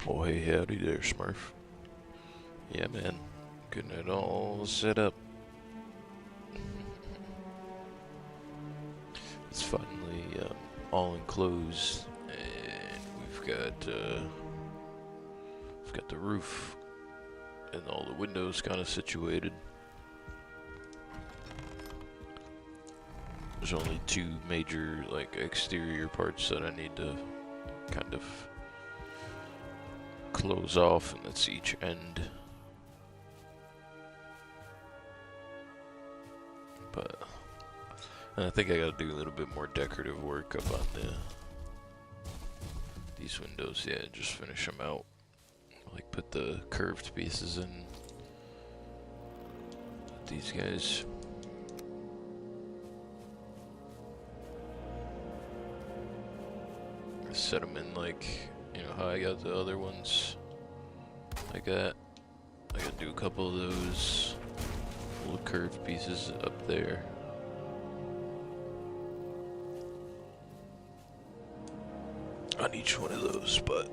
Oh, hey, howdy there, Smurf. Yeah, man. Getting it all set up. It's finally all enclosed, and we've got the roof and all the windows kind of situated. There's only two major like exterior parts that I need to kind of close off, and that's each end. But I think I gotta do a little bit more decorative work up on these windows. Yeah, just finish them out. Like put the curved pieces in these guys. Set them in like, you know how I got the other ones like that. I gotta do a couple of those little curved pieces up there. On each one of those, but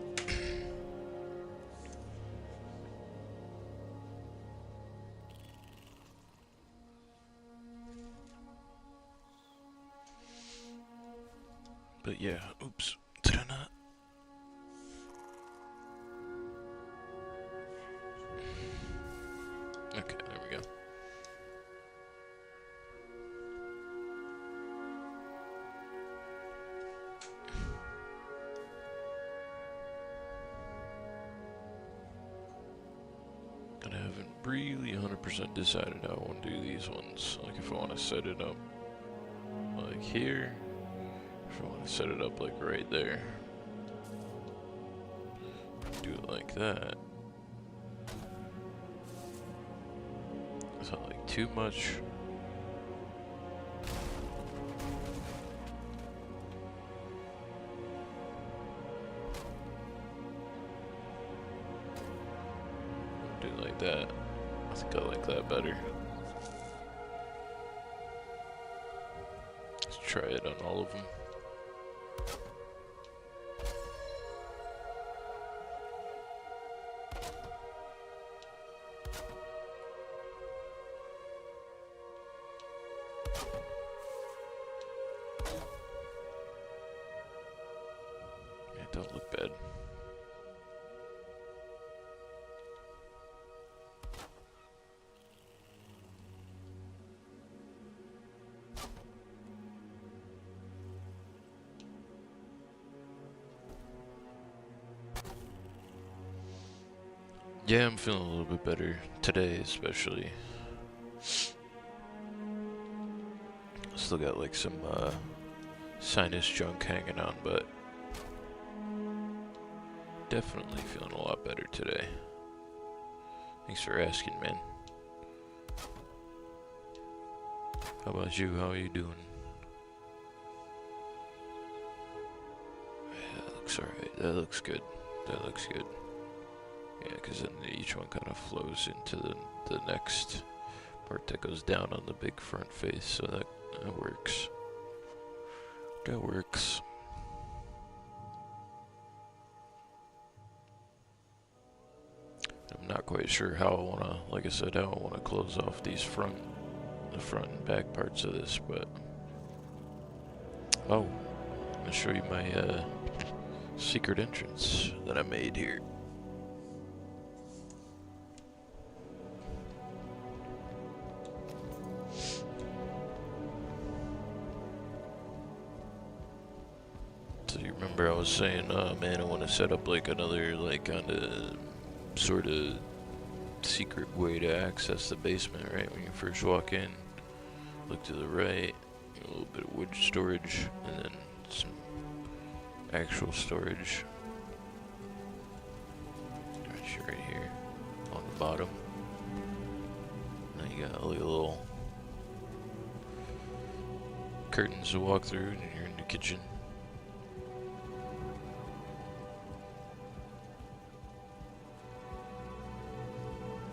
yeah, oops, did I not? Okay, there we go. And I haven't really 100% decided how I want to do these ones. Like if I want to set it up like here, if I want to set it up like right there. Do it like that. Is that like too much? Do it like that. I think I like that better. Let's try it on all of them. It don't look bad. Yeah, I'm feeling a little bit better today, especially. Still got like some sinus junk hanging on, but definitely feeling a lot better today. Thanks for asking, man. How about you? How are you doing? Yeah, that looks alright. That looks good. That looks good. Yeah, because then each one kind of flows into the next part that goes down on the big front face, so that works. That works. I'm not quite sure how I want to, like I said, how I want to close off these the front and back parts of this, but oh, I'm gonna show you my secret entrance that I made here. So you remember I was saying, man, I want to set up like another like kind of sort of secret way to access the basement, right? When you first walk in, look to the right, a little bit of wood storage, and then some actual storage. Right here on the bottom. Now you got like a little curtains to walk through, and you're in the kitchen.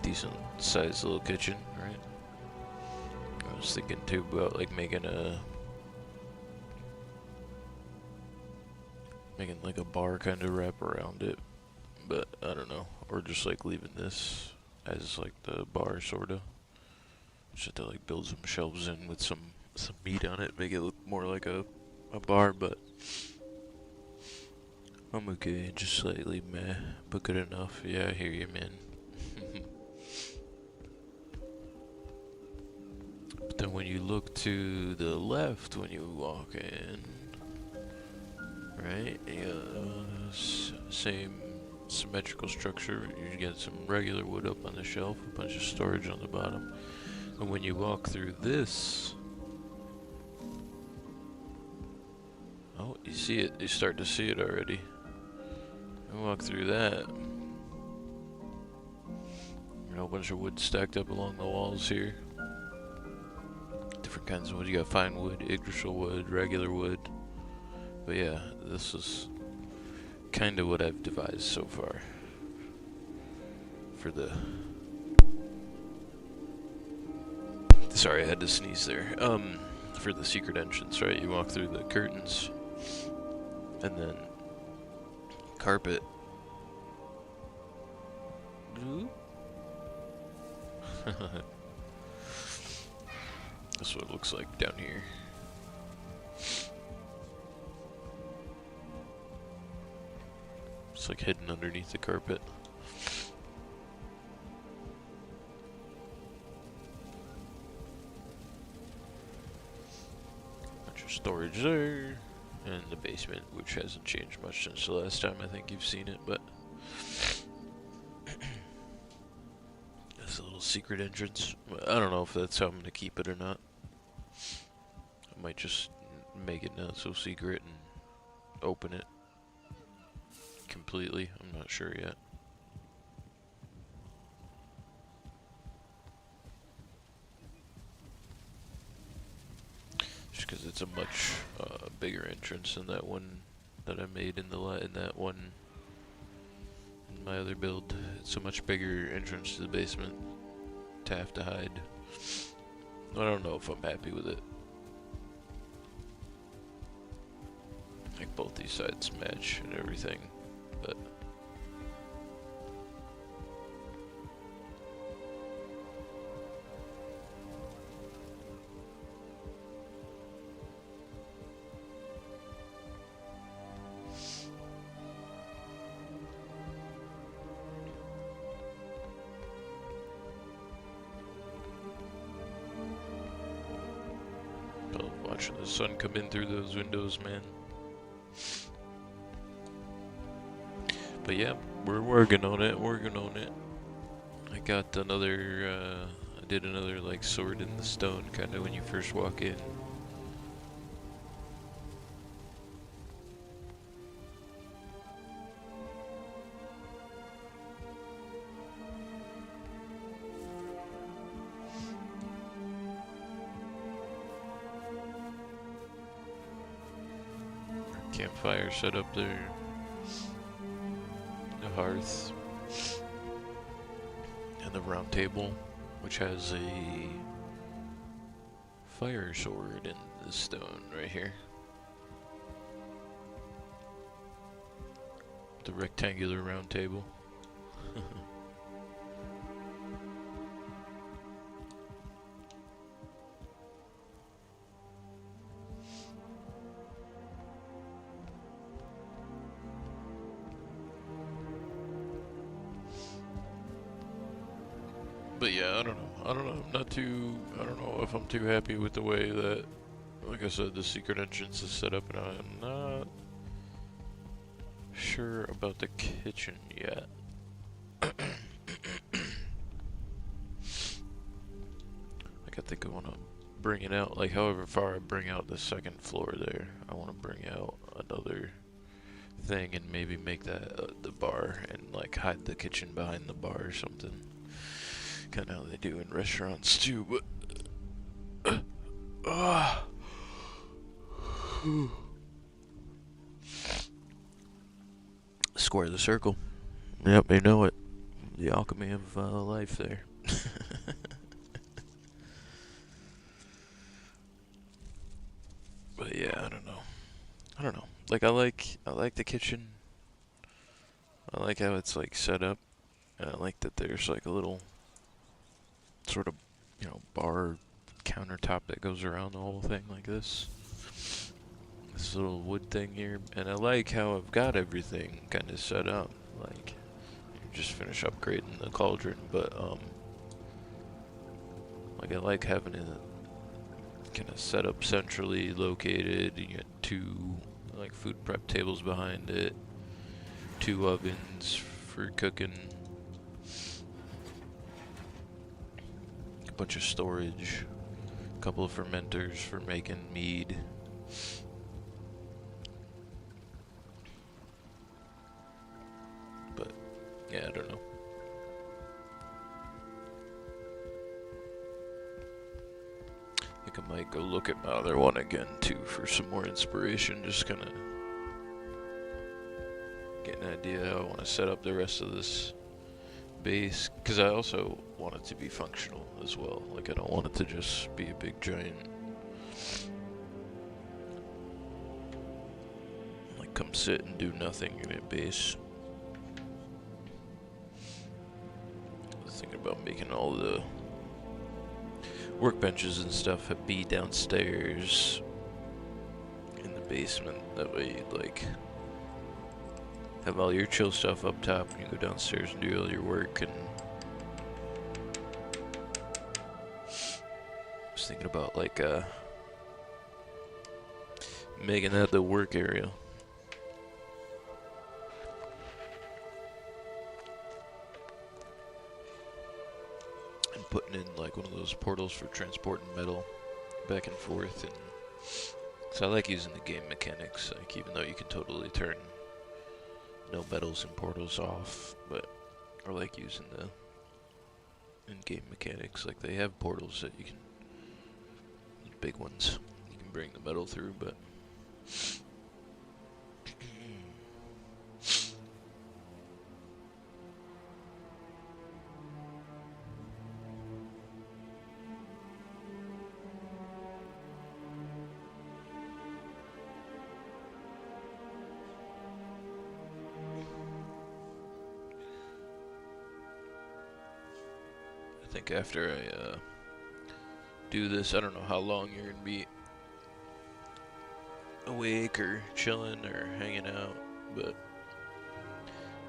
Decent sized little kitchen, right? I was thinking too about like making like a bar kind of wrap around it. but I don't know. Or just like leaving this as like the bar, sorta. Just have to like build some shelves in with some meat on it, make it look more like a bar, but I'm okay, just slightly meh, but good enough. Yeah, I hear you, man. But then when you look to the left when you walk in, right, same symmetrical structure. You get some regular wood up on the shelf, a bunch of storage on the bottom. And when you walk through this, oh, you see it. You start to see it already. You walk through that. A whole bunch of wood stacked up along the walls here. Different kinds of wood. You got fine wood, Yggdrasil wood, regular wood. But yeah, this is kind of what I've devised so far for the. Sorry, I had to sneeze there. For the secret entrance, right? You walk through the curtains, and then carpet. That's what it looks like down here. It's like hidden underneath the carpet. Bunch of storage there. And the basement, which hasn't changed much since the last time I think you've seen it, but there's a little secret entrance. I don't know if that's how I'm gonna keep it or not. I might just make it not so secret and open it completely. I'm not sure yet. Just because it's a much bigger entrance than that one that I made in that one in my other build. It's a much bigger entrance to the basement to have to hide. I don't know if I'm happy with it. Like both these sides match and everything, but watching the sun come in through those windows, man. But yeah, we're working on it, I got another, I did another like sword in the stone kind of when you first walk in. Campfire set up there. The hearth. And the round table, which has a fire sword in the stone right here. The rectangular round table. But yeah, I don't know. I don't know if I'm too happy with the way that, like I said, the secret entrance is set up, and I'm not sure about the kitchen yet. Like, I think I want to bring it out, like however far I bring out the second floor there, I want to bring out another thing and maybe make that the bar and like hide the kitchen behind the bar or something. Kind of how they do in restaurants too, but square the circle. Yep, you know it. The alchemy of life there. But yeah, I don't know. Like I like the kitchen. I like how it's like set up, and I like that there's like a little sort of, bar countertop that goes around the whole thing like this. This little wood thing here, and I like how I've got everything kind of set up. Like, just finish upgrading the cauldron, but like I like having it kind of set up centrally located. You get two like food prep tables behind it, two ovens for cooking, a bunch of storage, a couple of fermenters for making mead. But yeah, I don't know. I think I might go look at my other one again too for some more inspiration. Just kind of get an idea how I want to set up the rest of this base, because I also want it to be functional as well. Like, I don't want it to just be a big giant, like, come sit and do nothing in a base. I was thinking about making all the workbenches and stuff be downstairs in the basement. That way you'd like have all your chill stuff up top and you go downstairs and do all your work. And I was thinking about like making that the work area. And putting in like one of those portals for transporting metal back and forth. And so I like using the game mechanics, like even though you can totally turn no metals and portals off, but I like using the in-game mechanics. Like, they have portals that you can, big ones, you can bring the metal through, but I think after I do this, I don't know how long you're gonna be awake or chilling or hanging out, but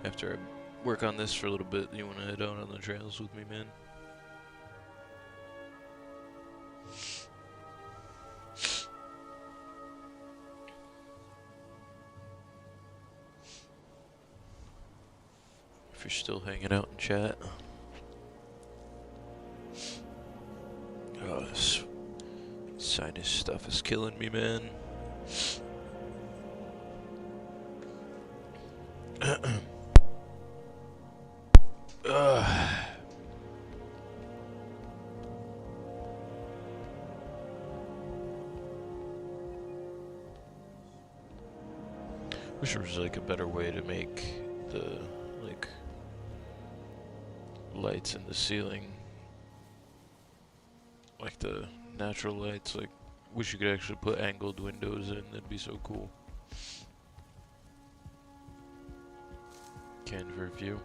after I work on this for a little bit, you wanna head out on the trails with me, man? If you're still hanging out in chat. Oh, this sinus stuff is killing me, man. Wish there was like a better way to make the like lights in the ceiling, like the natural lights. Like, wish you could actually put angled windows in. That'd be so cool. Can for a few.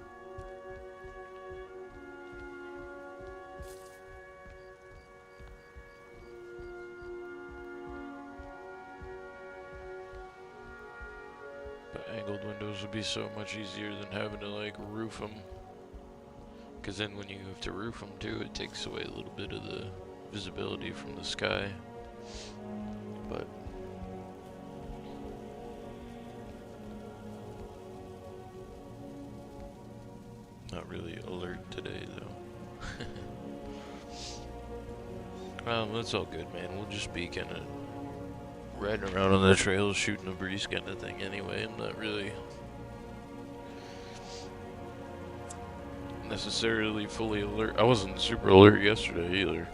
But angled windows would be so much easier than having to like roof them. Because then when you have to roof them too, it takes away a little bit of the visibility from the sky. But not really alert today though. That's all good, man. We'll just be kind of riding around on the trails, shooting a breeze kind of thing anyway. I'm not really necessarily fully alert. I wasn't super alert yesterday either.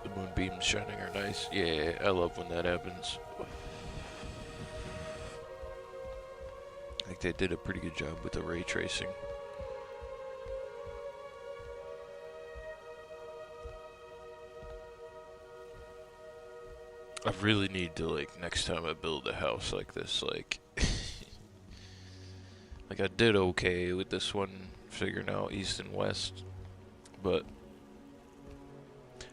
The moonbeams shining are nice. Yeah, I love when that happens. Like, they did a pretty good job with the ray tracing. I really need to, like, next time I build a house like this, like, like I did okay with this one, figuring out east and west, but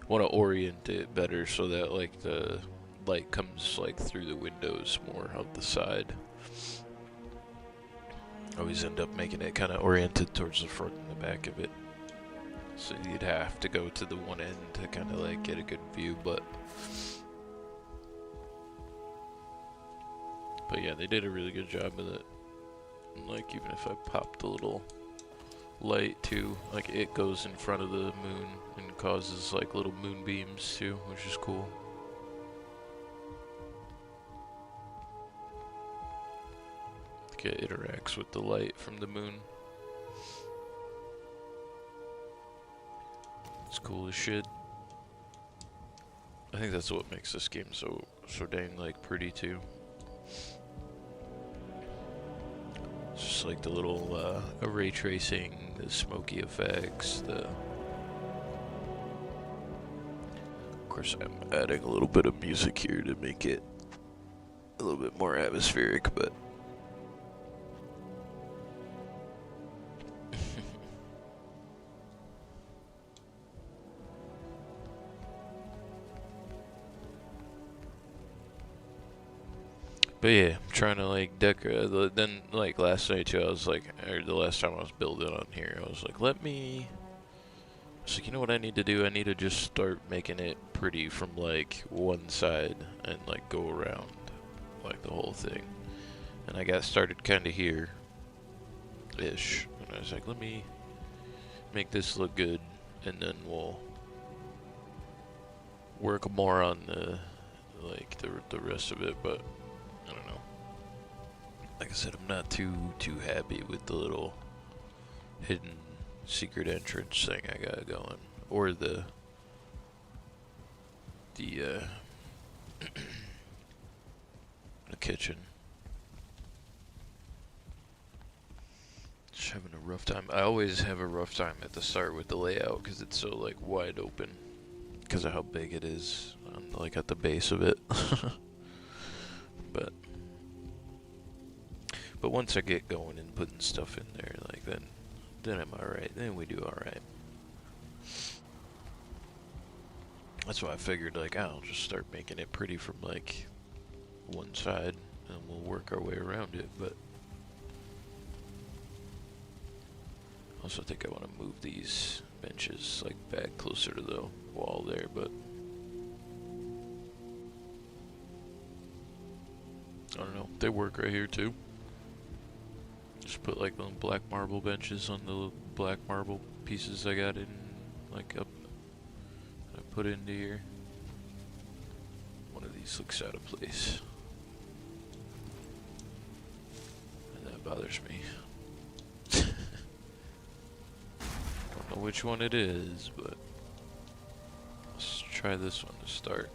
want to orient it better so that, like, the light comes, like, through the windows more out the side. I always end up making it kind of oriented towards the front and the back of it. So you'd have to go to the one end to kind of, like, get a good view, but yeah, they did a really good job with it. And, like, even if I popped a little light too, like, it goes in front of the moon and causes, like, little moonbeams too, which is cool. Like, it interacts with the light from the moon. It's cool as shit. I think that's what makes this game so dang, like, pretty too. It's just like the little ray tracing, the smoky effects, the... Of course, I'm adding a little bit of music here to make it a little bit more atmospheric, but... But yeah, I'm trying to, like, decorate. Then, like, last night too, I was like, or the last time I was building on here, I was like, I was like, you know what I need to do? I need to just start making it pretty from, like, one side and, like, go around, like, the whole thing. And I got started kind of here-ish. And I was like, let me make this look good, and then we'll work more on the, like, the rest of it, but... I don't know. Like I said, I'm not too happy with the little hidden secret entrance thing I got going, or the the kitchen. Just having a rough time. I always have a rough time at the start with the layout because it's so, like, wide open because of how big it is, like, at the base of it. But once I get going and putting stuff in there, like, then I'm alright. Then we do alright. That's why I figured, like, I'll just start making it pretty from, like, one side, and we'll work our way around it. But I also think I want to move these benches, like, back closer to the wall there, but I don't know. They work right here too. Just put, like, the black marble benches on the black marble pieces I got in, like, up. I put into here. One of these looks out of place, and that bothers me. Don't know which one it is, but let's try this one to start.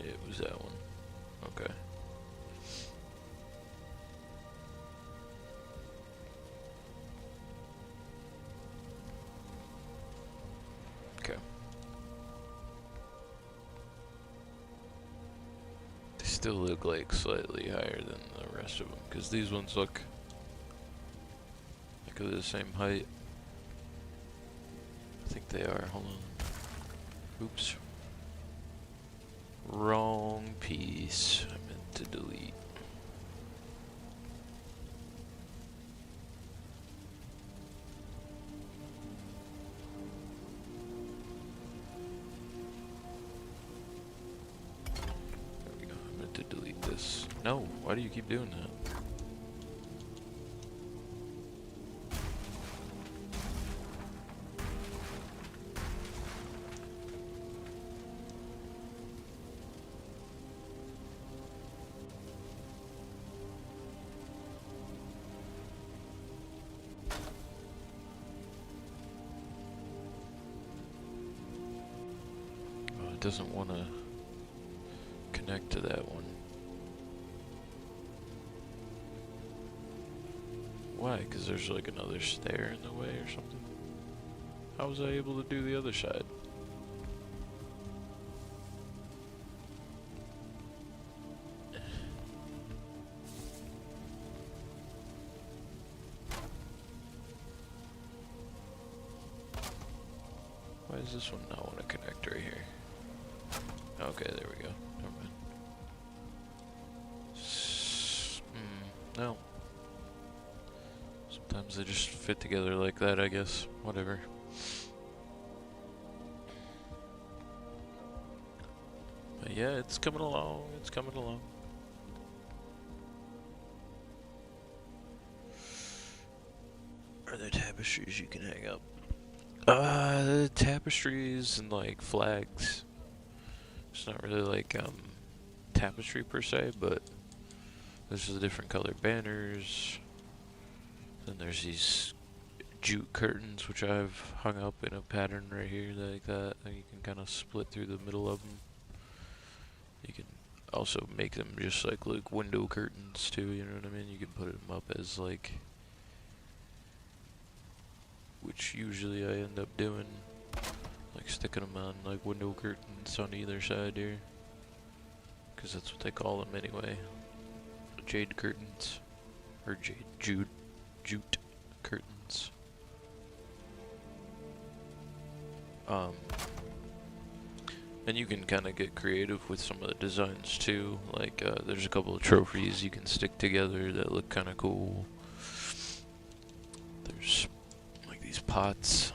It was that one. Okay. Okay. They still look, like, slightly higher than the rest of them, because these ones look like they're the same height. I think they are. Hold on. Oops. Wrong piece. I meant to delete. There we go. I meant to delete this. No, why do you keep doing that? It doesn't want to connect to that one. Why? Because there's, like, another stair in the way or something? How was I able to do the other side? does this one not want to connect right here? Okay, there we go. Never mind. No. Sometimes they just fit together like that, I guess. Whatever. But yeah, it's coming along. It's coming along. Are there tapestries you can hang up? Tapestries and like flags. It's not really like tapestry per se, but there's the different colored banners. Then there's these jute curtains, which I've hung up in a pattern right here like that. And you can kind of split through the middle of them. You can also make them just like window curtains too, you know what I mean? You can put them up as like, which usually I end up doing, like sticking them on like window curtains on either side here, because that's what they call them anyway. Jade curtains, or jute curtains. And you can kind of get creative with some of the designs too. Like there's a couple of trophies you can stick together that look kind of cool. There's like these pots.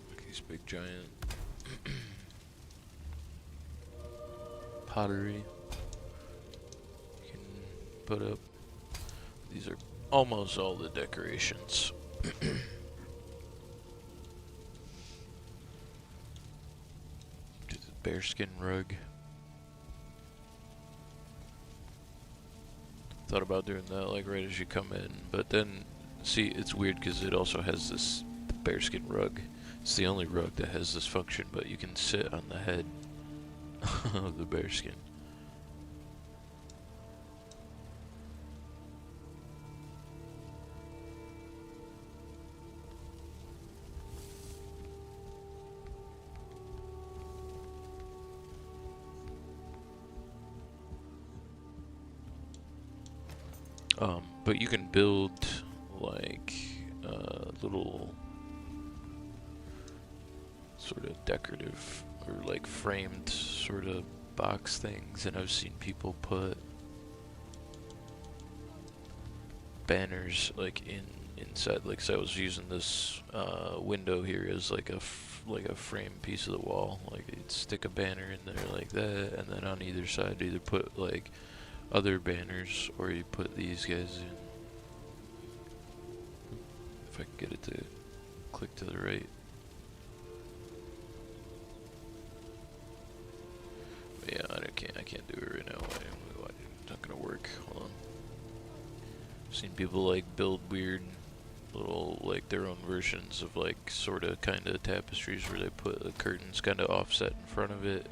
Like these big giant pottery you can put up. These are almost all the decorations. Bearskin rug. Thought about doing that like right as you come in, but then see, it's weird because it also has this bearskin rug. It's the only rug that has this function, but you can sit on the head of the bearskin. But you can build like little sort of decorative or like framed sort of box things, and I've seen people put banners like inside. Like, so I was using this window here as like a frame piece of the wall. Like, you'd stick a banner in there like that, and then on either side either put like other banners, or you put these guys in. If I can get it to click to the right. But yeah, I can't do it right now. It's not gonna work. Hold on. I've seen people like build weird little like their own versions of like sort of kind of tapestries where they put the curtains kind of offset in front of it,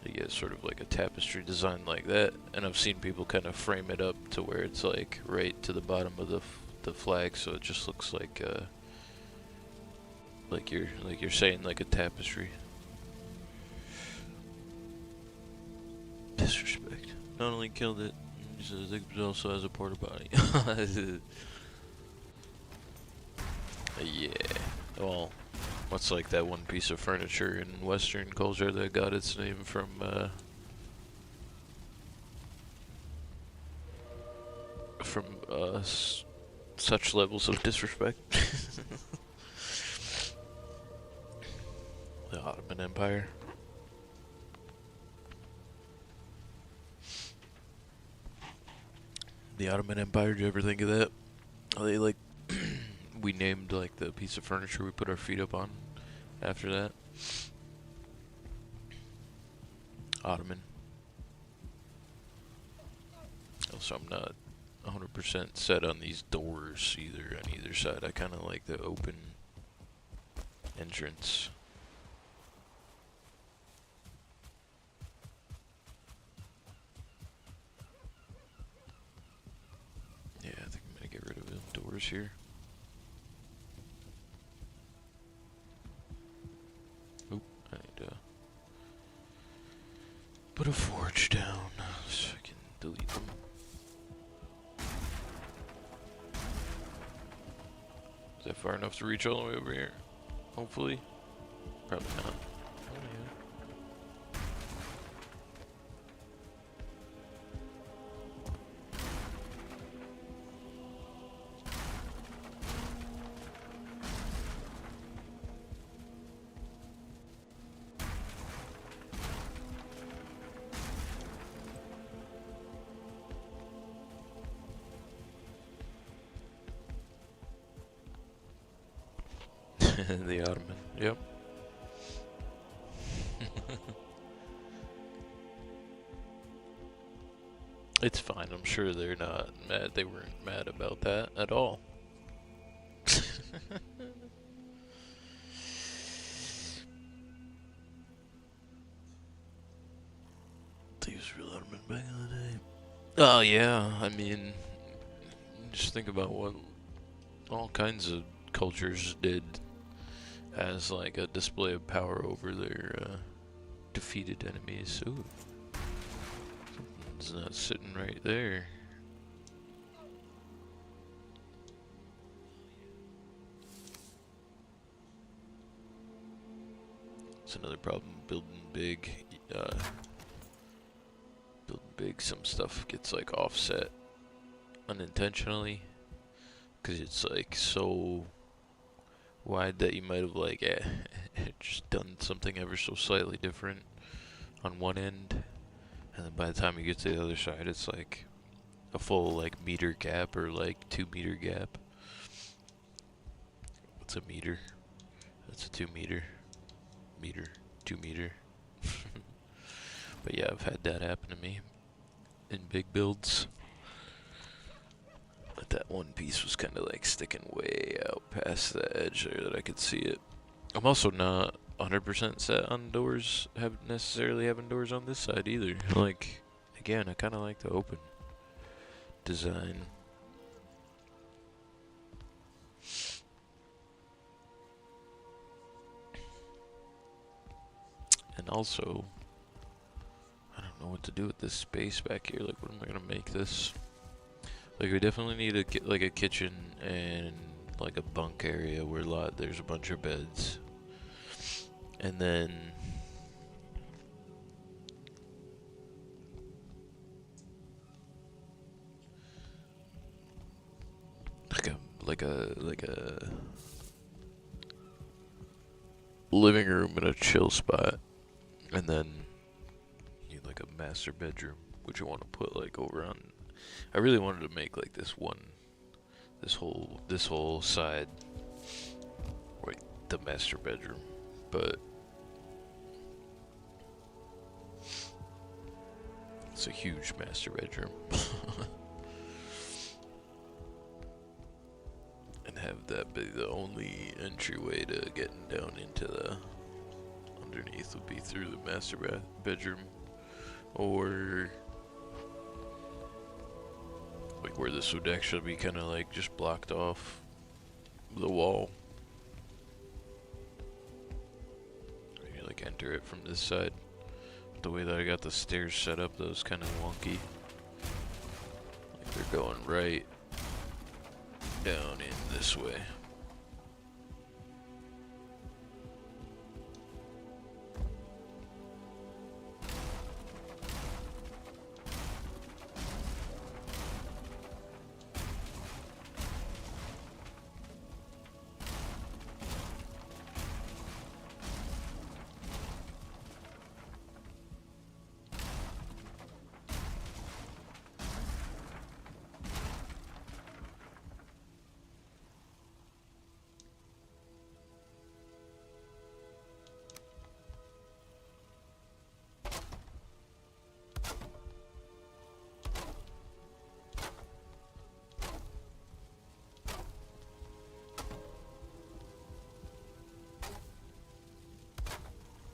and you get sort of like a tapestry design like that. And I've seen people kind of frame it up to where it's like right to the bottom of the flag, so it just looks like you're saying like a tapestry. Disrespect. Not only killed it, it also has a porta potty. Yeah. Well, what's like that one piece of furniture in Western culture that got its name from such levels of disrespect? The Ottoman Empire. The Ottoman Empire, did you ever think of that? They like, we named like the piece of furniture we put our feet up on after that. Ottoman. Also, I'm not 100% set on these doors either on either side. I kind of like the open entrance. Yeah, I think I'm gonna get rid of the doors here. Oop, I need to put a forge down. Is that far enough to reach all the way over here? Hopefully. Probably not. The Ottoman. Yep. It's fine. I'm sure they're not mad. They weren't mad about that at all. Thieves were Ottoman back in the day. Oh yeah. I mean, just think about what all kinds of cultures did as like a display of power over their defeated enemies. Ooh, something's not sitting right there. It's another problem building big. Building big, some stuff gets like offset unintentionally because it's like so wide that you might have like just done something ever so slightly different on one end, and then by the time you get to the other side, it's like a full like meter gap or like 2 meter gap. What's a meter? That's a 2 meter. Meter, 2 meter. But yeah, I've had that happen to me in big builds. But that one piece was kind of like sticking way out past the edge there that I could see it. I'm also not 100% set on doors, necessarily having doors on this side either. Like, again, I kind of like the open design. And also, I don't know what to do with this space back here. Like, what am I gonna make this? Like, we definitely need to get like a kitchen and like a bunk area where there's a bunch of beds, and then like a living room and a chill spot, and then you need like a master bedroom, which you want to put like over on. I really wanted to make like this whole side, like the master bedroom, but it's a huge master bedroom. And have that be the only entryway to getting down into the underneath would be through the master bedroom, or like where this would actually be kind of like just blocked off the wall. You like enter it from this side. The way that I got the stairs set up, that was kind of wonky. Like they're going right down in this way.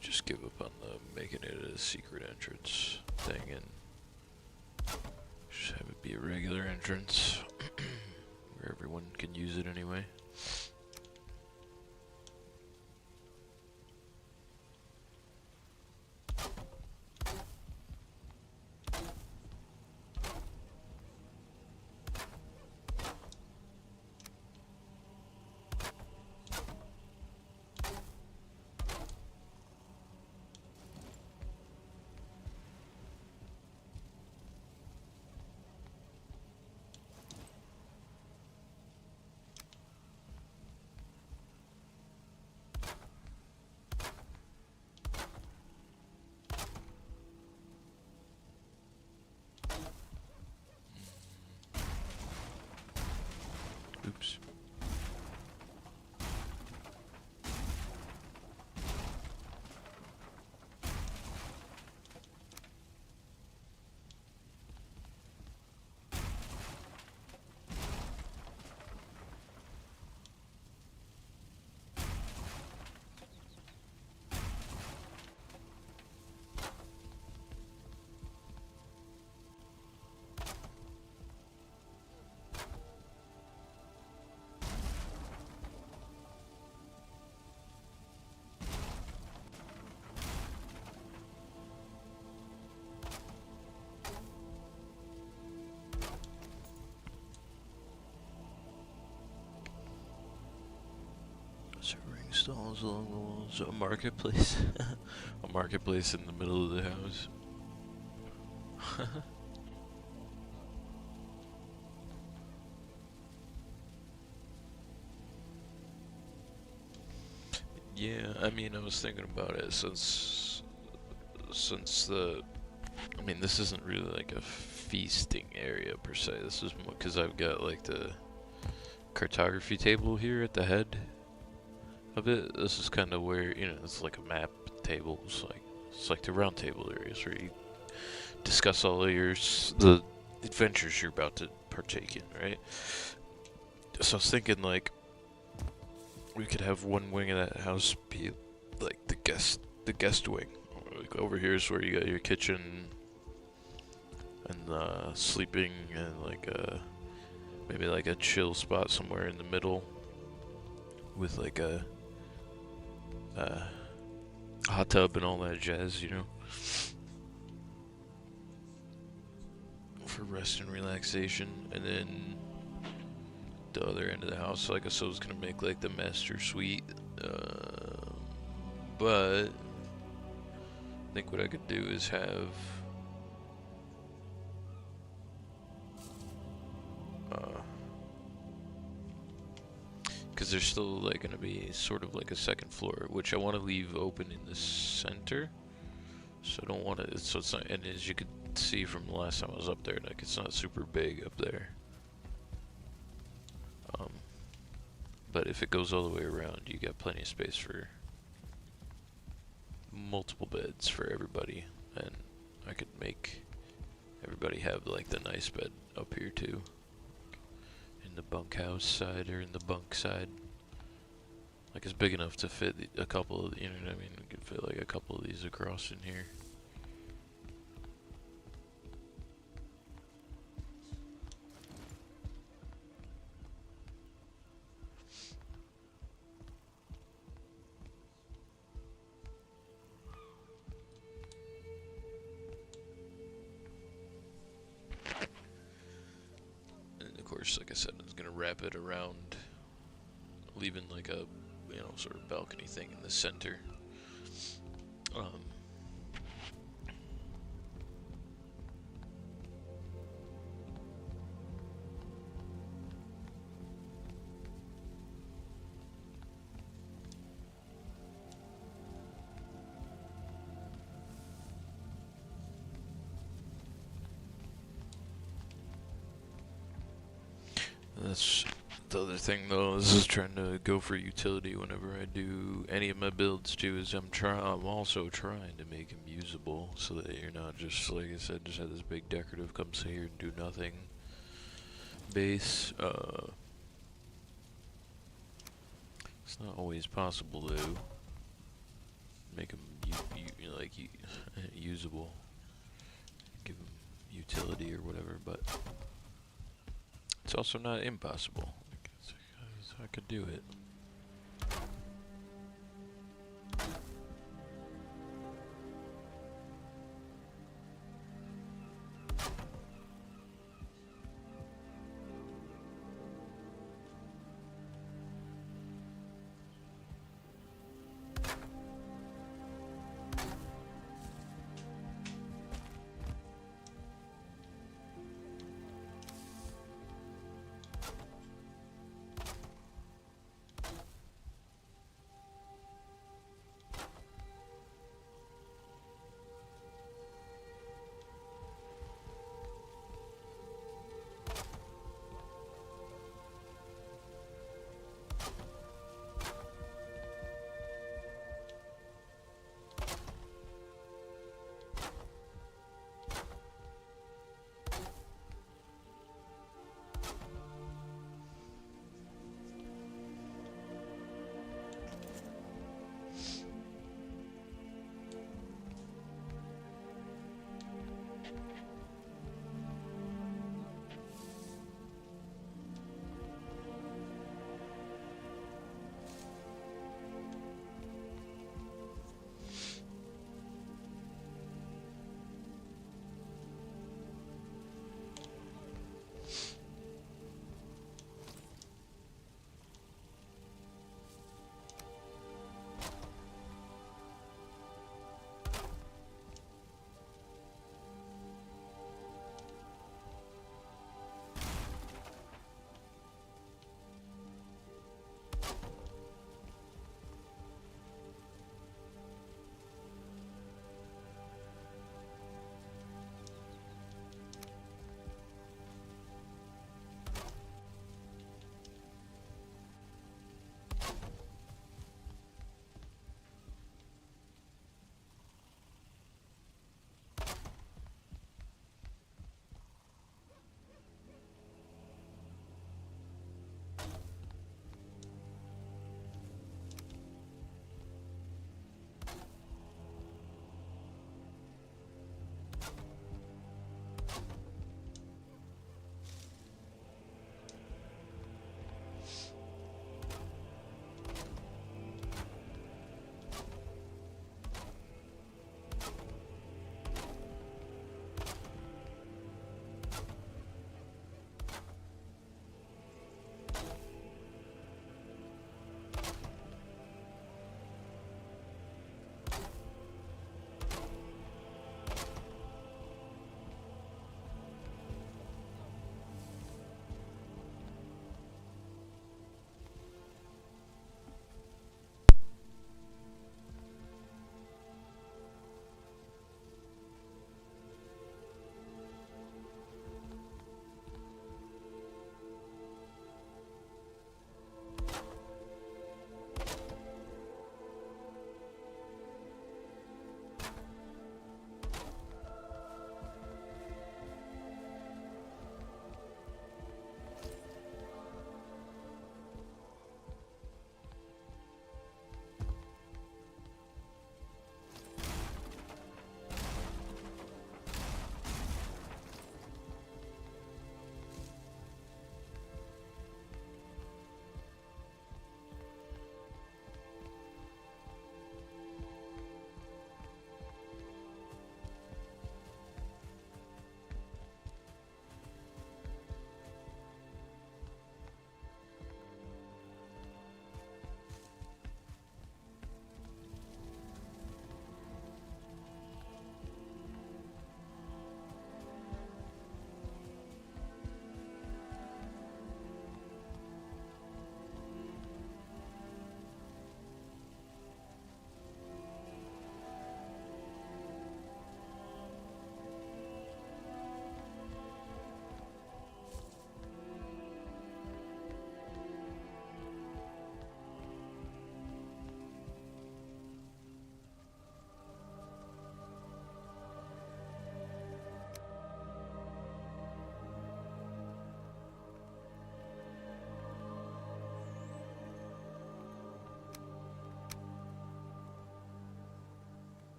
Just give up on the making it a secret entrance thing and just have it be a regular entrance where everyone can use it anyway. Oops. Serving stalls along the walls. A marketplace. A marketplace in the middle of the house. Yeah, I mean, I was thinking about it since the. I mean, this isn't really like a feasting area per se. This is more because I've got like the cartography table here at the head of it. This is kind of where, you know, it's like a map table. It's like the round table areas where you discuss all of the adventures you're about to partake in, right? So I was thinking like we could have one wing of that house be like the guest wing. Like over here is where you got your kitchen and sleeping and like maybe like a chill spot somewhere in the middle with like a hot tub and all that jazz, you know, for rest and relaxation. And then the other end of the house, like I said, was gonna make like the master suite, but I think what I could do is have because there's still like gonna be sort of like a second floor, which I want to leave open in the center. So I don't want to. So it's not. And as you could see from the last time I was up there, like it's not super big up there. But if it goes all the way around, you got plenty of space for multiple beds for everybody, and I could make everybody have like the nice bed up here too, in the bunkhouse side or in the bunk side. Like it's big enough to fit a couple of, you know what I mean? We could fit like a couple of these across in here. And of course, like I said, I was gonna wrap it around, leaving like a, you know, sort of balcony thing in the center. Um, That's the other thing though, is just trying to go for utility whenever I do any of my builds too, is I'm also trying to make them usable so that you're not just, like I said, just have this big decorative come sit here and do nothing base. It's not always possible to make them usable, give them utility or whatever, but it's also not impossible. I could do it.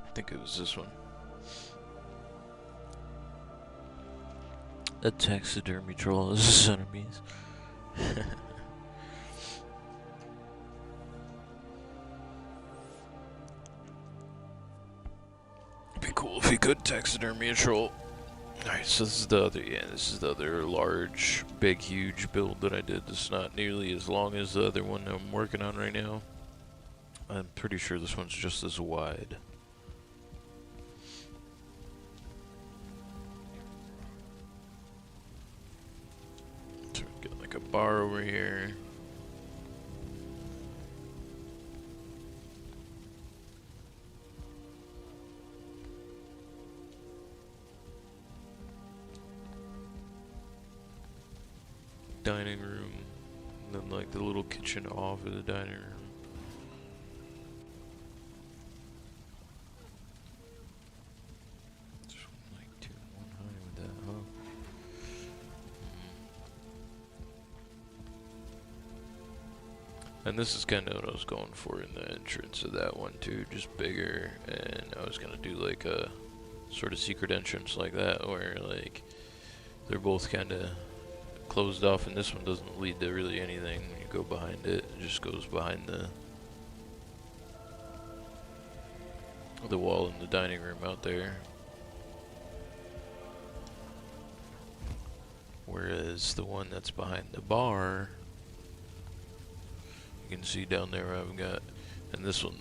I think it was this one. A taxidermy troll is a centerpiece. Be cool if you could taxidermy a troll. Alright, so this is the other, this is the other large, big, huge build that I did. This is not nearly as long as the other one I'm working on right now. I'm pretty sure this one's just as wide. So we got like a bar over here. Dining room, and then like the little kitchen off of the dining room. Just like 2 1 high with that, huh? And this is kind of what I was going for in the entrance of that one too, just bigger. And I was gonna do like a sort of secret entrance like that, where like they're both kind of closed off, and this one doesn't lead to really anything. When you go behind it, it just goes behind the wall in the dining room out there. Whereas the one that's behind the bar, you can see down there I've got, and this one,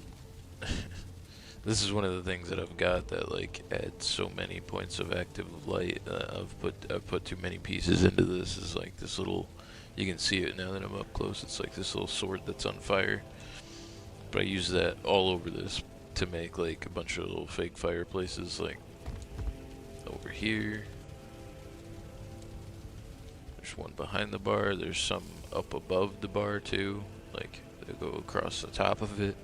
this is one of the things that I've got that like adds so many points of active light. I've put too many pieces into this. Is like this little, you can see it now that I'm up close. It's like this little sword that's on fire. But I use that all over this to make like a bunch of little fake fireplaces, like over here. There's one behind the bar. There's some up above the bar too, like they go across the top of it.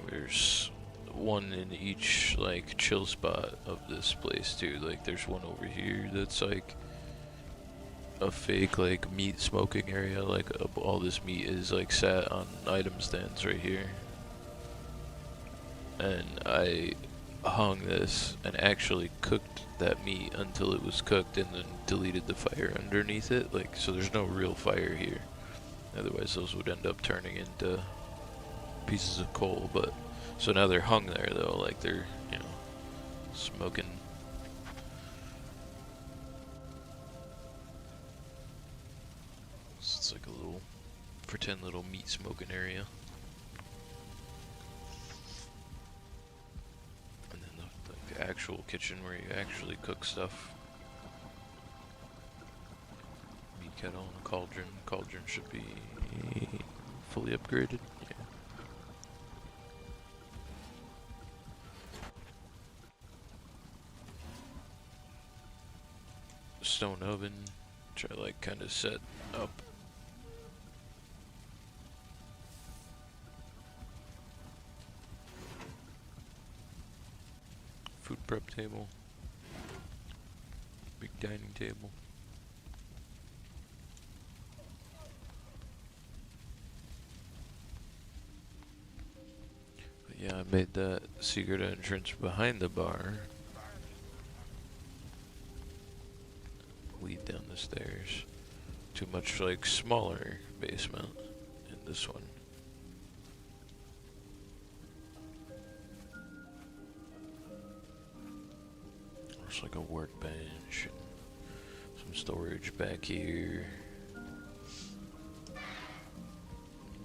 There's one in each like chill spot of this place too. Like there's one over here that's like a fake like meat smoking area. Like all this meat is like sat on item stands right here. And I hung this and actually cooked that meat until it was cooked, and then deleted the fire underneath it. Like, so there's no real fire here. Otherwise those would end up turning into pieces of coal. But so now they're hung there though, like they're, you know, smoking. So it's like a little pretend little meat smoking area. And then the actual kitchen where you actually cook stuff. Meat kettle and a cauldron. Cauldron should be fully upgraded. Yeah. Stone oven, which I like kind of set up. Food prep table. Big dining table. But yeah, I made that secret entrance behind the bar. Lead down the stairs to a much like smaller basement in this one. There's like a workbench and some storage back here.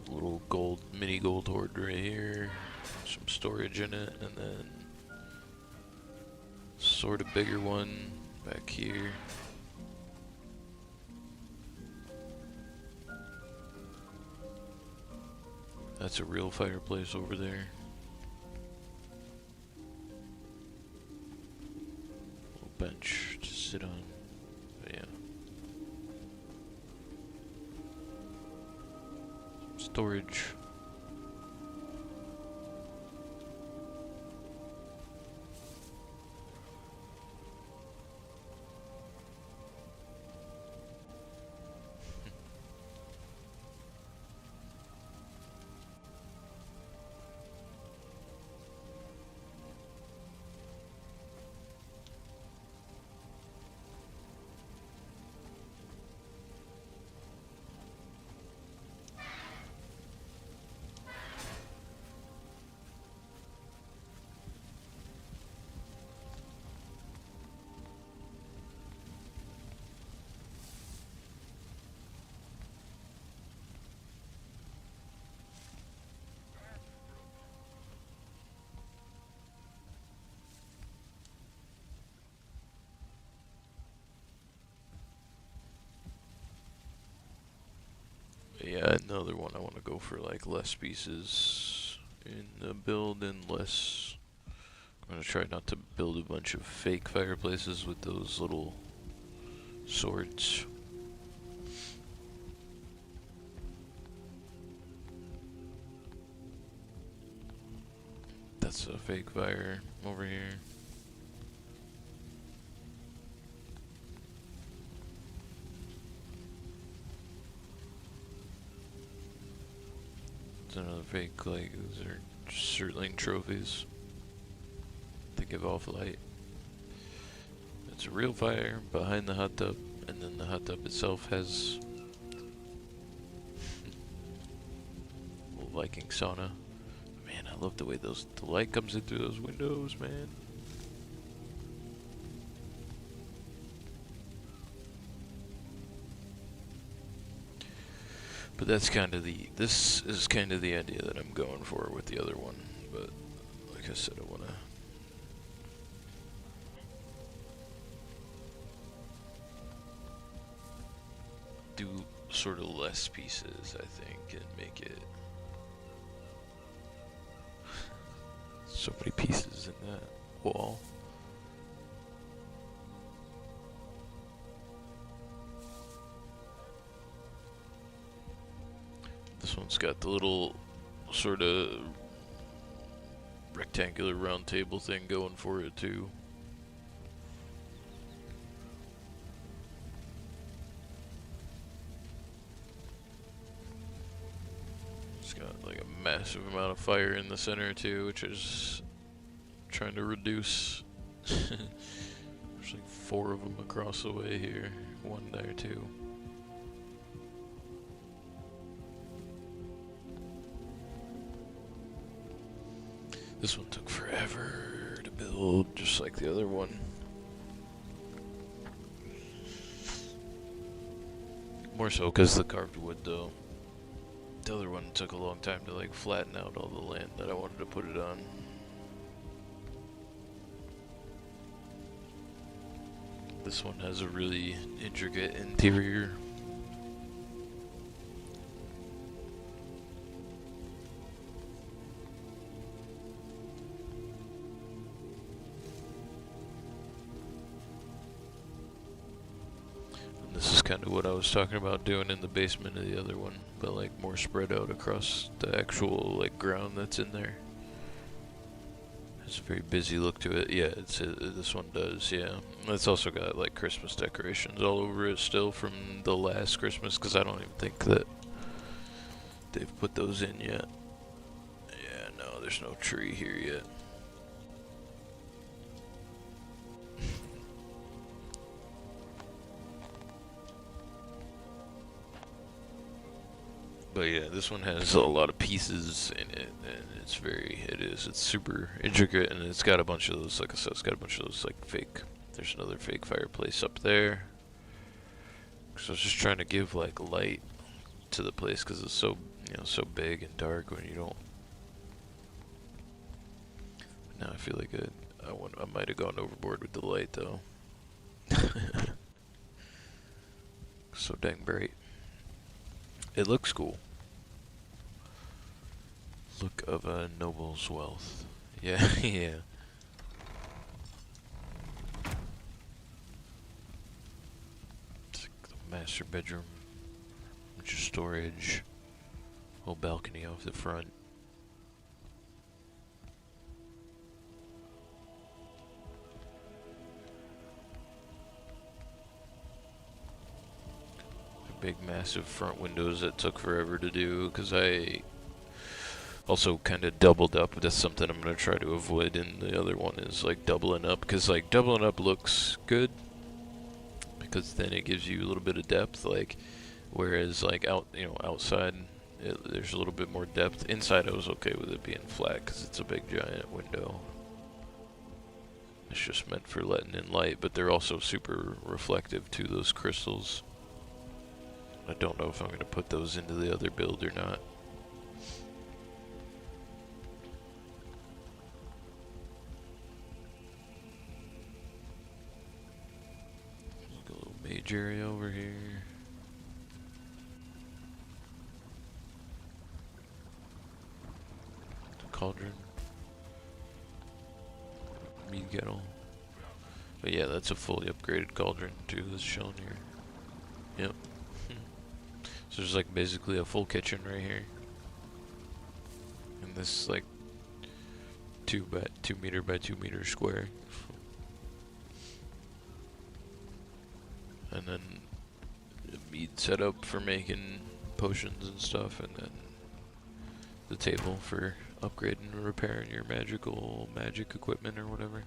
A little mini gold hoard right here. Some storage in it, and then sort of bigger one back here. That's a real fireplace over there. Little bench to sit on. But yeah. Storage. yeah, another one I want to go for like less pieces in the build and less. I'm gonna try not to build a bunch of fake fireplaces with those little swords. That's a fake fire over here. It's another fake, like, those are Surtling trophies. They give off light. It's a real fire behind the hot tub, and then the hot tub itself has a little Viking sauna. Man, I love the way the light comes in through those windows, man. But that's kind of this is kind of the idea that I'm going for with the other one. But like I said, I want to do sort of less pieces, I think, and make it so many pieces in that wall. This one's got the little sort of rectangular round table thing going for it too. It's got like a massive amount of fire in the center too, which is trying to reduce. There's like 4 of them across the way here, 1 there too. This one took forever to build, just like the other one. More so because the carved wood, though. The other one took a long time to like flatten out all the land that I wanted to put it on. This one has a really intricate interior. This is kind of what I was talking about doing in the basement of the other one, but like more spread out across the actual like ground that's in there. It's a very busy look to it. Yeah, this one does. Yeah, it's also got like Christmas decorations all over it still from the last Christmas, because I don't even think that they've put those in yet. Yeah, no, there's no tree here yet. But yeah, this one has a lot of pieces in it, and it's super intricate, and it's got a bunch of those, like I said, it's got a bunch of those like fake, there's another fake fireplace up there. So I was just trying to give like light to the place, because it's so, so big and dark when you don't. Now I feel like I might have gone overboard with the light though. So dang bright. It looks cool. Look of a noble's wealth. Yeah, yeah. It's like the master bedroom, which is storage. Whole balcony off the front. Big massive front windows that took forever to do, because I also kind of doubled up. That's something I'm going to try to avoid in the other one, is like doubling up, because like doubling up looks good because then it gives you a little bit of depth, like whereas like outside there's a little bit more depth. Inside I was okay with it being flat because it's a big giant window. It's just meant for letting in light, but they're also super reflective to those crystals. I don't know if I'm going to put those into the other build or not. There's a little mage area over here. cauldron. Mead kettle. But yeah, that's a fully upgraded cauldron too that's shown here. Yep. So there's like basically a full kitchen right here. And this like 2 meter by 2 meter square. And then a mead setup for making potions and stuff, and then the table for upgrading and repairing your magic equipment or whatever.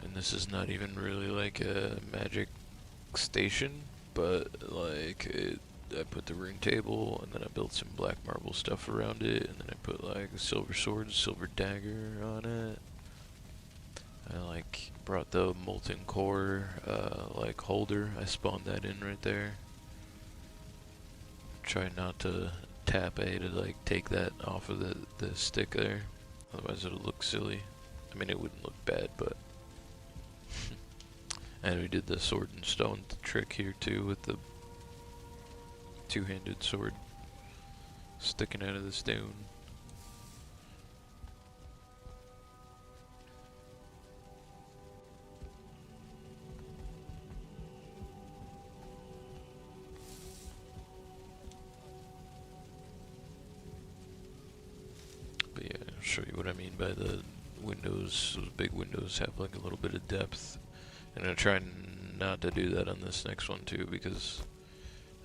And this is not even really like a magic station, but like I put the rune table, and then I built some black marble stuff around it, and then I put like a silver sword, silver dagger on it. I like brought the molten core like holder. I spawned that in right there. Try not to tap A to like take that off of the stick there, otherwise it'll look silly. I mean, it wouldn't look bad, but. And we did the sword and stone trick here too, with the two-handed sword sticking out of the stone. But yeah, I'll show you what I mean by the windows. Those big windows have like a little bit of depth. And I'm trying not to do that on this next one too, because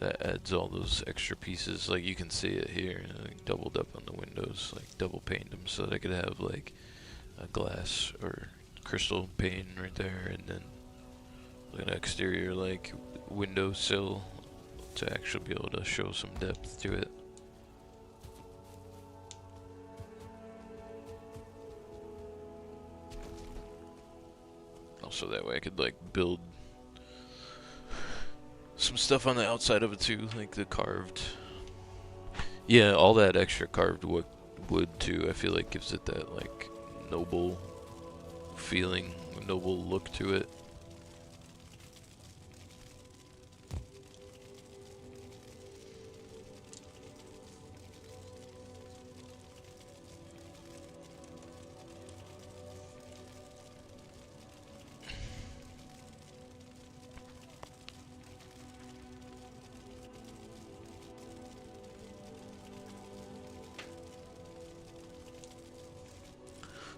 that adds all those extra pieces. Like you can see it here, like doubled up on the windows, like double painted them so that I could have like a glass or crystal pane right there, and then an exterior like window sill to actually be able to show some depth to it. Also that way I could like build some stuff on the outside of it too, like the carved. Yeah, all that extra carved wood too, I feel like gives it that like noble feeling, noble look to it.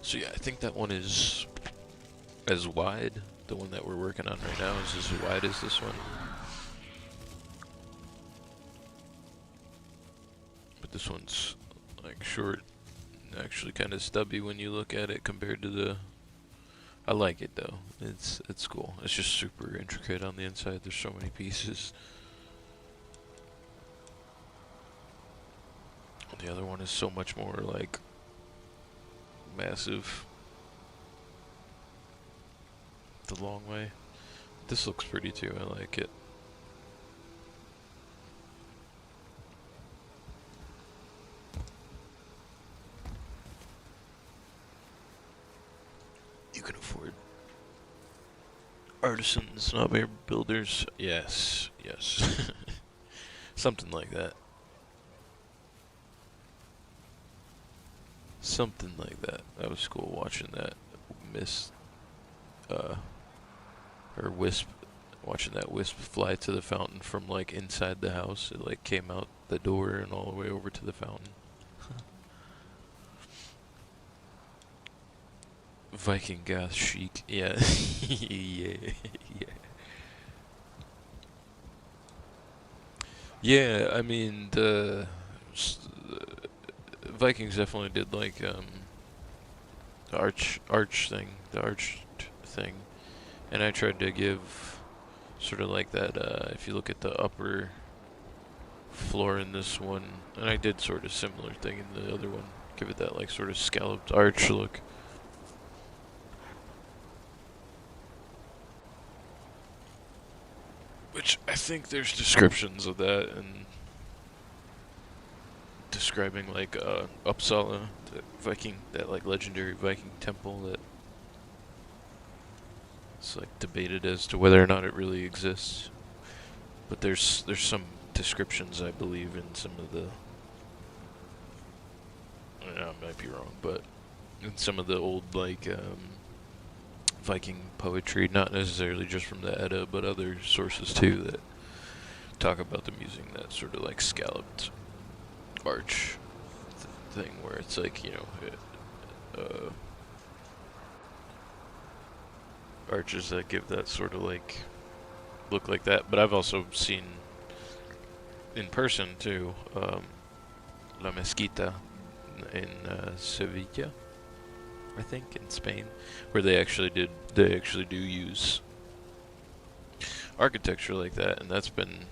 So yeah, I think that one is as wide. The one that we're working on right now is as wide as this one. But this one's like short, actually kind of stubby when you look at it compared to the... I like it though. It's cool. It's just super intricate on the inside. There's so many pieces. The other one is so much more like massive. The long way. This looks pretty too. I like it. You can afford artisans, not mere builders. Yes, yes. Something like that. Something like that. That was cool watching that mist, or wisp, watching that wisp fly to the fountain from like inside the house. It like came out the door and all the way over to the fountain. Viking goth chic. Yeah. Yeah. Yeah. Yeah, I mean the Vikings definitely did like the arch thing, the arched thing, and I tried to give sort of like that. If you look at the upper floor in this one, and I did sort of similar thing in the other one, give it that like sort of scalloped arch look. Which I think there's descriptions of that and describing like Uppsala, the Viking, that like legendary Viking temple that it's like debated as to whether or not it really exists. But there's some descriptions, I believe, in some of the, I might be wrong, but in some of the old like Viking poetry, not necessarily just from the Edda, but other sources too, that talk about them using that sort of like scalloped arch thing, where it's like, you know, arches that give that sort of like look like that. But I've also seen in person too, La Mezquita in Sevilla, I think, in Spain, where they actually do use architecture like that, and that's been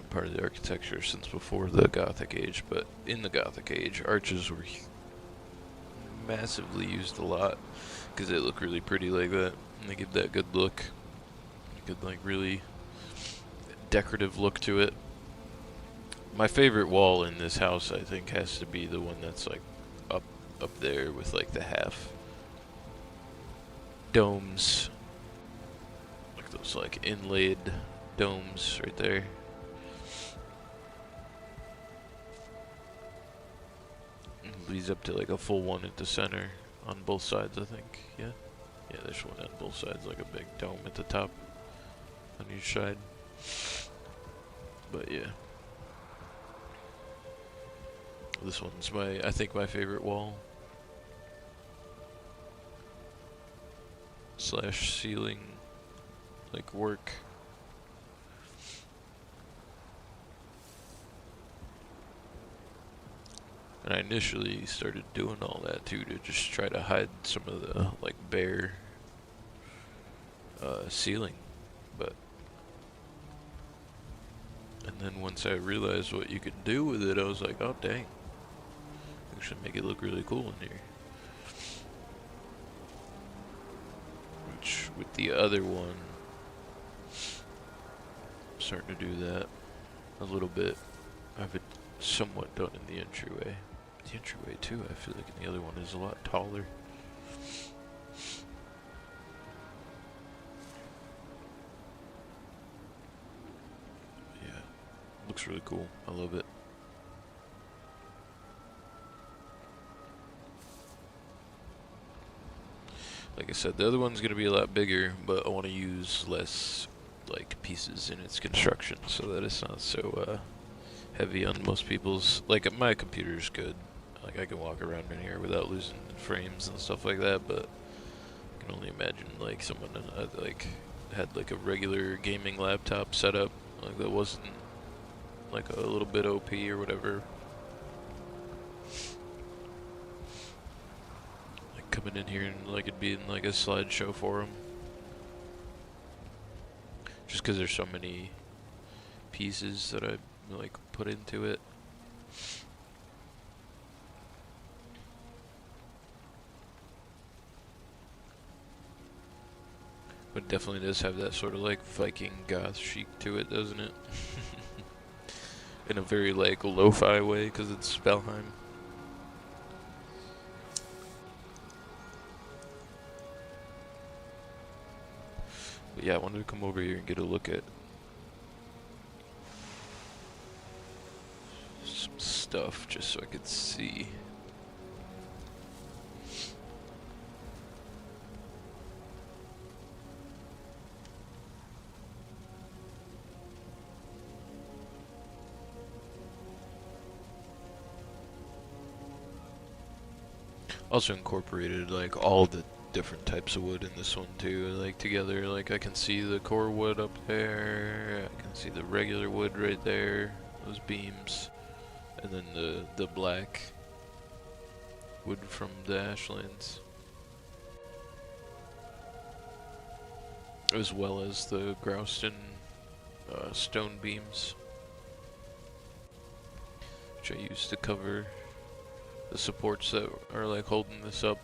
part of the architecture since before the Gothic Age. But in the Gothic Age, arches were massively used a lot because they look really pretty like that, and they give that good look, good like really decorative look to it. My favorite wall in this house, I think, has to be the one that's like up there with like the half domes, like those like inlaid domes right there. It leads up to like a full one at the center on both sides, I think. Yeah, there's one on both sides, like a big dome at the top on each side. But yeah, this one's I think my favorite wall / ceiling like work. And I initially started doing all that too to just try to hide some of the like bare ceiling, but and then once I realized what you could do with it, I was like, oh dang, actually make it look really cool in here. Which with the other one, I'm starting to do that a little bit. I've somewhat done in the entryway. The entryway too, I feel like in the other one is a lot taller. Yeah, looks really cool. I love it. Like I said, the other one's gonna be a lot bigger, but I want to use less like pieces in its construction so that it's not so heavy on most people's. Like my computer's good. Like I can walk around in here without losing frames and stuff like that, but I can only imagine like someone like had like a regular gaming laptop set up, like that wasn't like a little bit OP or whatever. Like coming in here and like it being like a slideshow for them. Just because there's so many pieces that I like put into it. But it definitely does have that sort of like Viking goth chic to it, doesn't it? In a very like lo-fi way, because it's Valheim. But yeah, I wanted to come over here and get a look at some stuff just so I could see. Also incorporated like all the different types of wood in this one too, like together. Like I can see the core wood up there, I can see the regular wood right there, those beams, and then the black wood from the ashlands, as well as the Grouston stone beams, which I used to cover the supports that are like holding this up.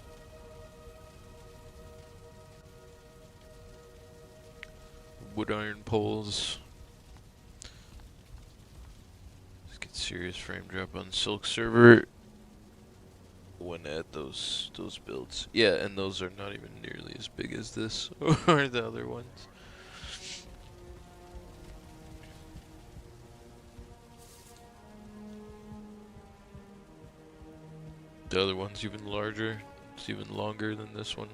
Wood iron poles. Let's get serious frame drop on Silk server. when at those builds. Yeah, and those are not even nearly as big as this or the other ones. The other one's even larger. It's even longer than this one.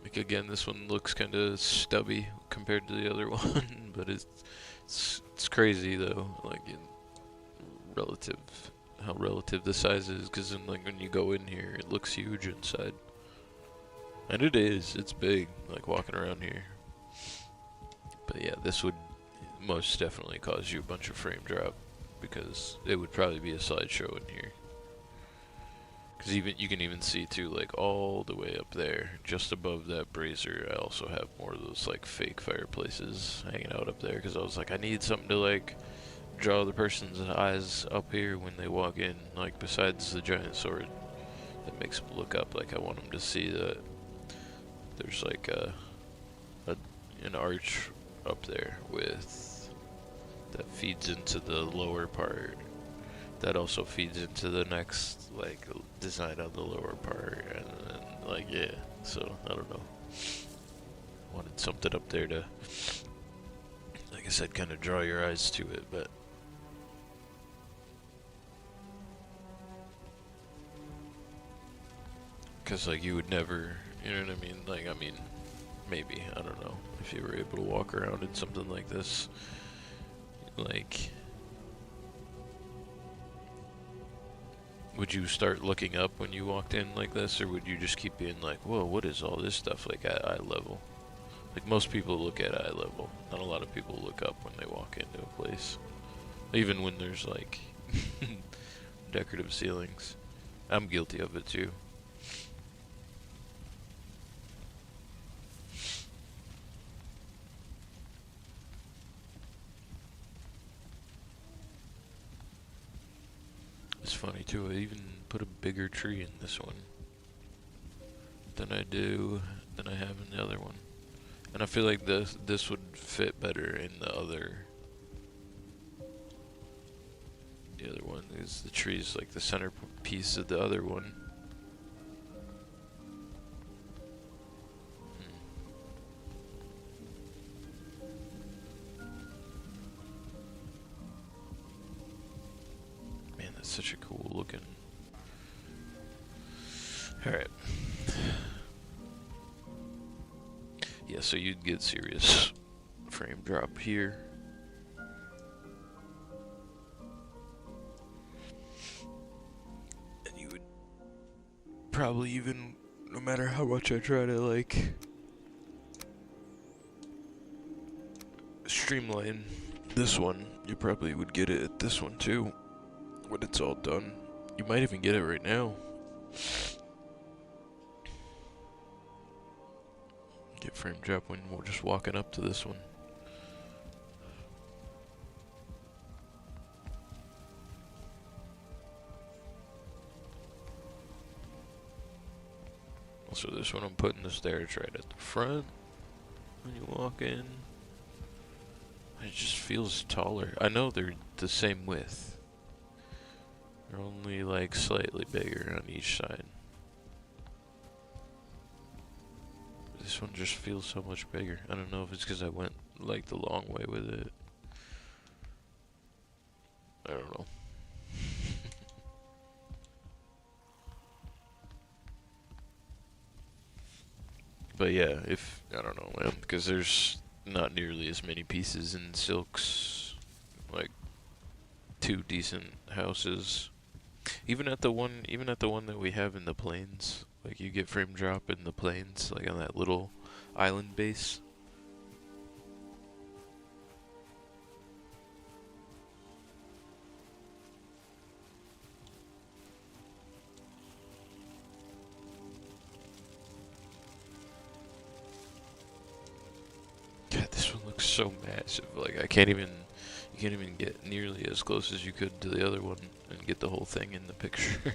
Like again, this one looks kind of stubby compared to the other one, but it's crazy though. Like in relative, how relative the size is, because like when you go in here, it looks huge inside, and it is. It's big. Like walking around here. But yeah, this would most definitely cause you a bunch of frame drop, because it would probably be a slideshow in here. Because even you can even see too, like all the way up there, just above that brazier. I also have more of those like fake fireplaces hanging out up there, because I was like, I need something to like draw the person's eyes up here when they walk in. Like besides the giant sword that makes them look up, like I want them to see that there's like a an arch up there with that feeds into the lower part. That also feeds into the next like design on the lower part, and then like yeah. So I don't know. Wanted something up there to, like I said, kind of draw your eyes to it, but. Because like you would never, you know what I mean? Like I mean, maybe, I don't know, if you were able to walk around in something like this, like, would you start looking up when you walked in like this, or would you just keep being like, whoa, what is all this stuff, like at eye level? Like most people look at eye level, not a lot of people look up when they walk into a place. Even when there's like decorative ceilings. I'm guilty of it too. It's funny too, I even put a bigger tree in this one than I have in the other one. And I feel like this would fit better in the other one, is the tree's like the centerpiece of the other one. Man, that's such a cool looking. Alright. Yeah, so you'd get serious frame drop here. And you would probably even, no matter how much I try to like streamline this one, you probably would get it at this one too when it's all done. You might even get it right now. Get frame drop when we're just walking up to this one. Also, this one I'm putting the stairs right at the front when you walk in. It just feels taller. I know they're the same width. They're only like slightly bigger on each side. This one just feels so much bigger. I don't know if it's because I went like the long way with it. I don't know. But yeah, if, I don't know, man, because there's not nearly as many pieces in Silk's, like, 2 decent houses. Even at the one that we have in the plains, like you get frame drop in the plains, like on that little island base. God, this one looks so massive. Like you can't even get nearly as close as you could to the other one and get the whole thing in the picture.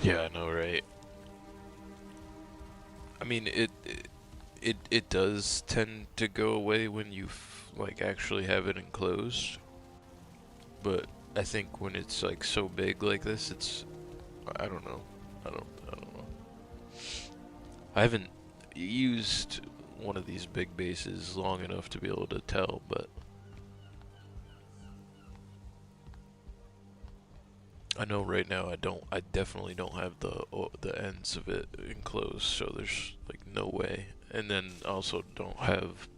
Yeah, I know, right? I mean, it does tend to go away when you like actually have it enclosed, but I think when it's like so big like this, it's I don't know. I don't know. I haven't used one of these big bases long enough to be able to tell, but I know right now I definitely don't have the ends of it enclosed, so there's like no way. And then also don't have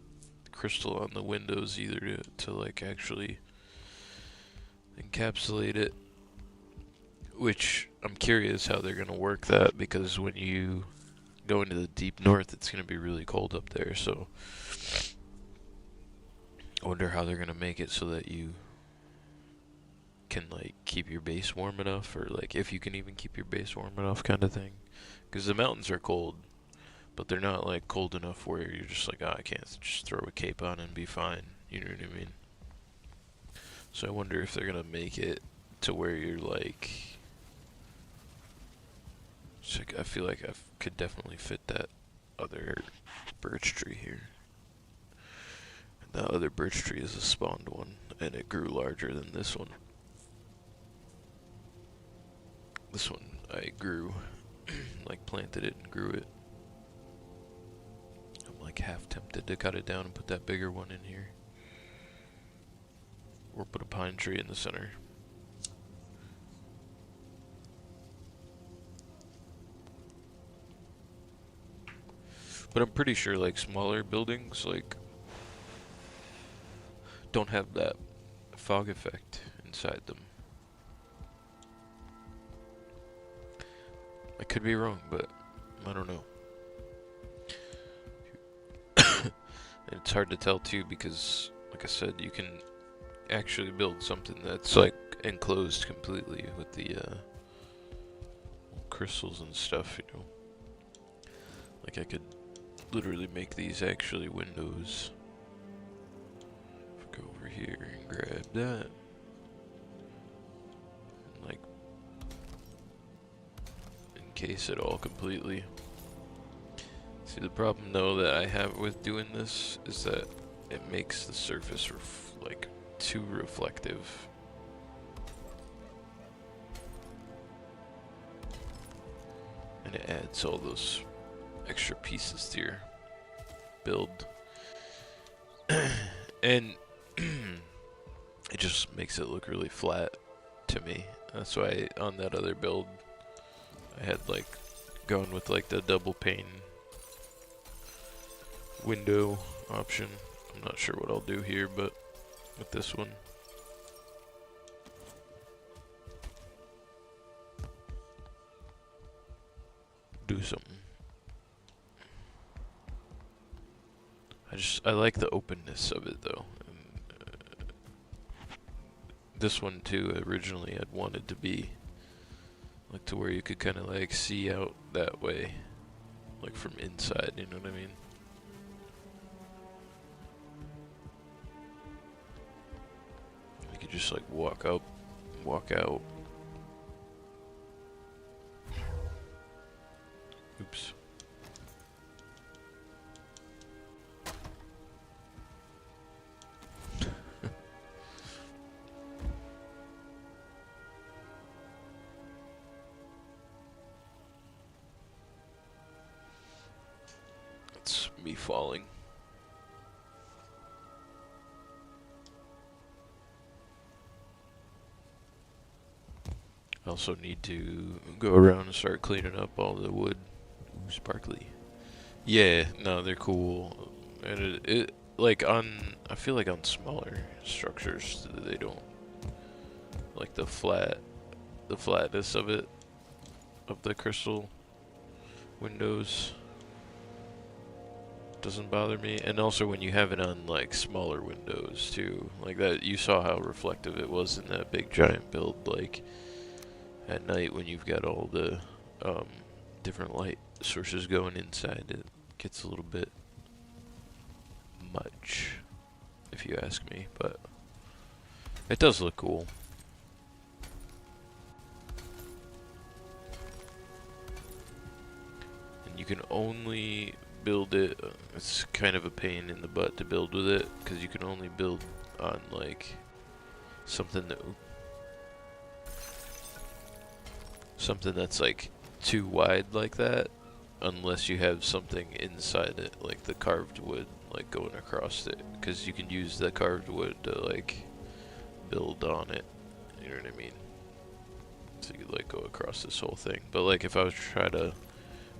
crystal on the windows either to like actually encapsulate it, which I'm curious how they're gonna work that, because when you go into the deep north, it's gonna be really cold up there. So I wonder how they're gonna make it so that you can like keep your base warm enough, or like if you can even keep your base warm enough, kind of thing. Because the mountains are cold, but they're not like cold enough where you're just like, oh, I can't just throw a cape on and be fine. You know what I mean? So I wonder if they're gonna make it to where you're like, I feel like I could definitely fit that other birch tree here. And that other birch tree is a spawned one, and it grew larger than this one. This one I grew, like planted it and grew it. I'm like half tempted to cut it down and put that bigger one in here. Or put a pine tree in the center. But I'm pretty sure like smaller buildings like don't have that fog effect inside them. I could be wrong, but I don't know. It's hard to tell too, because like I said, you can actually build something that's like enclosed completely with the crystals and stuff, you know. Like I could literally make these actually windows. Go over here and grab that. And like encase it all completely. See, the problem though that I have with doing this is that it makes the surface like too reflective. And it adds all those extra pieces to your build. And it just makes it look really flat to me. That's why on that other build I had like gone with like the double pane window option. I'm not sure what I'll do here, but with this one, do something. I like the openness of it though. And, this one too, originally I'd wanted to be like to where you could kind of like see out that way, like from inside, you know what I mean? You could just like walk up, walk out. Oops. That's me falling. I also need to go around and start cleaning up all the wood. Ooh, sparkly. Yeah, no, they're cool. And it like on, I feel like on smaller structures, they don't like the flatness of it, of the crystal windows doesn't bother me. And also when you have it on like smaller windows too, like that, you saw how reflective it was in that big giant build, like at night when you've got all the different light sources going inside, it gets a little bit much, if you ask me, but it does look cool. you can only build it. It's kind of a pain in the butt to build with it because you can only build on like something that's like too wide like that, unless you have something inside it, like the carved wood, like going across it, because you can use the carved wood to like build on it. You know what I mean? So you could like go across this whole thing. But like if I was trying to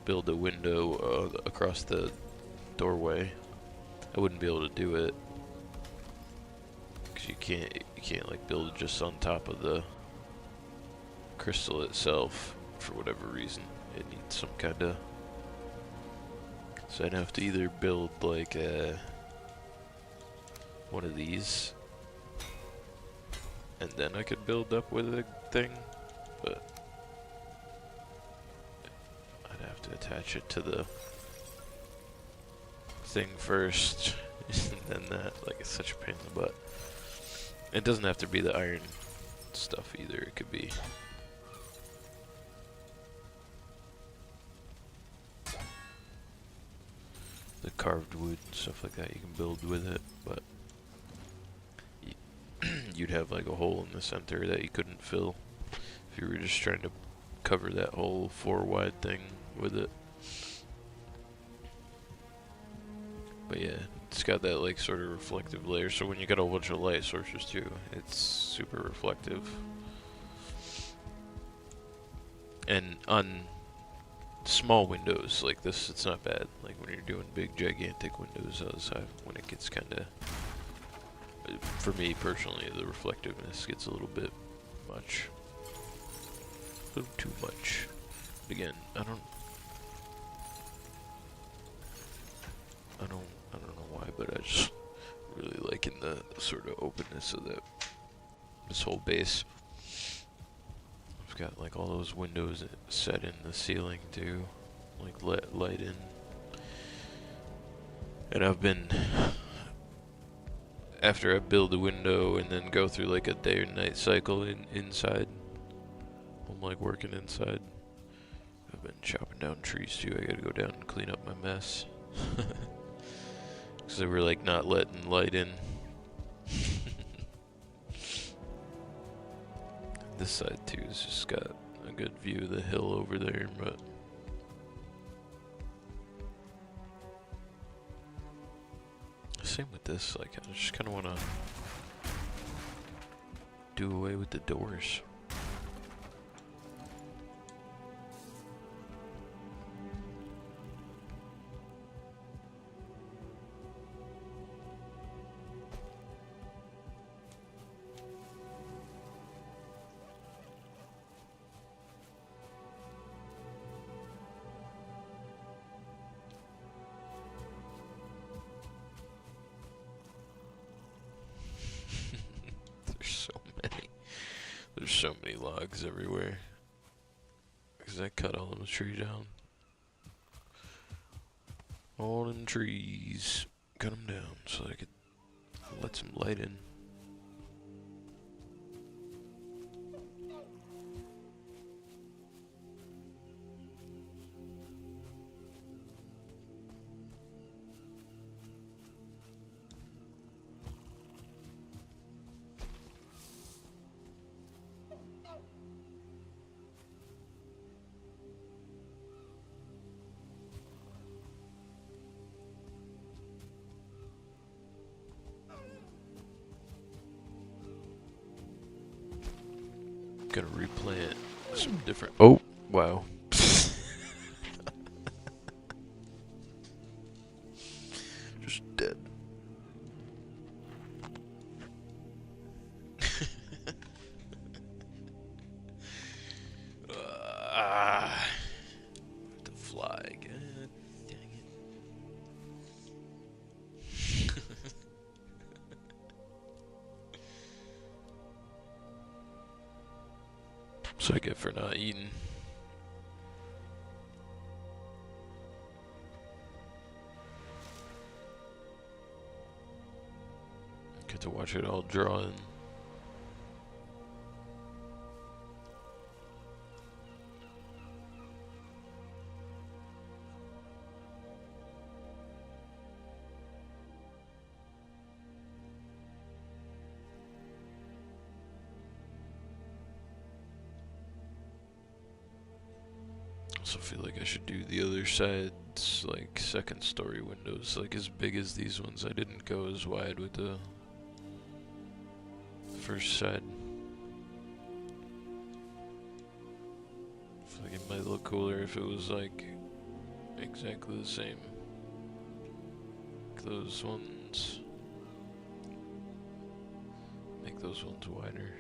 build a window across the doorway, I wouldn't be able to do it because you can't like build it just on top of the crystal itself for whatever reason. It needs some kind of. So I'd have to either build like one of these, and then I could build up with a thing, but I'd have to attach it to the thing first, and then that. Like, it's such a pain in the butt. It doesn't have to be the iron stuff either. It could be the carved wood and stuff like that. You can build with it, but you'd have like a hole in the center that you couldn't fill if you were just trying to cover that whole 4 wide thing with it. But yeah, it's got that like sort of reflective layer, so when you got a bunch of light sources too, it's super reflective. And on small windows like this, it's not bad. Like when you're doing big gigantic windows outside, when it gets kind of, for me personally, the reflectiveness gets a little bit much. A little too much. But again, I don't know why, but I just really liking the sort of openness of this whole base. I've got like all those windows set in the ceiling too, like let light in. And I've been, after I build a window and then go through like a day or night cycle inside, I'm like working inside. I've been chopping down trees too. I gotta go down and clean up my mess. Because they were like not letting light in. This side too has just got a good view of the hill over there, but same with this. Like I just kind of want to do away with the doors. There's so many logs everywhere. Because I cut all the trees down. All them trees. Cut them down so I could let some light in. Gonna replant some different. Oh, wow. Just dead. To fly again. Dang it. So I get for not eating. Get to watch it all draw in. also feel like I should do the other side's like second story windows, like as big as these ones. I didn't go as wide with the first side. I feel like it might look cooler if it was like exactly the same. Like those ones. Make those ones wider.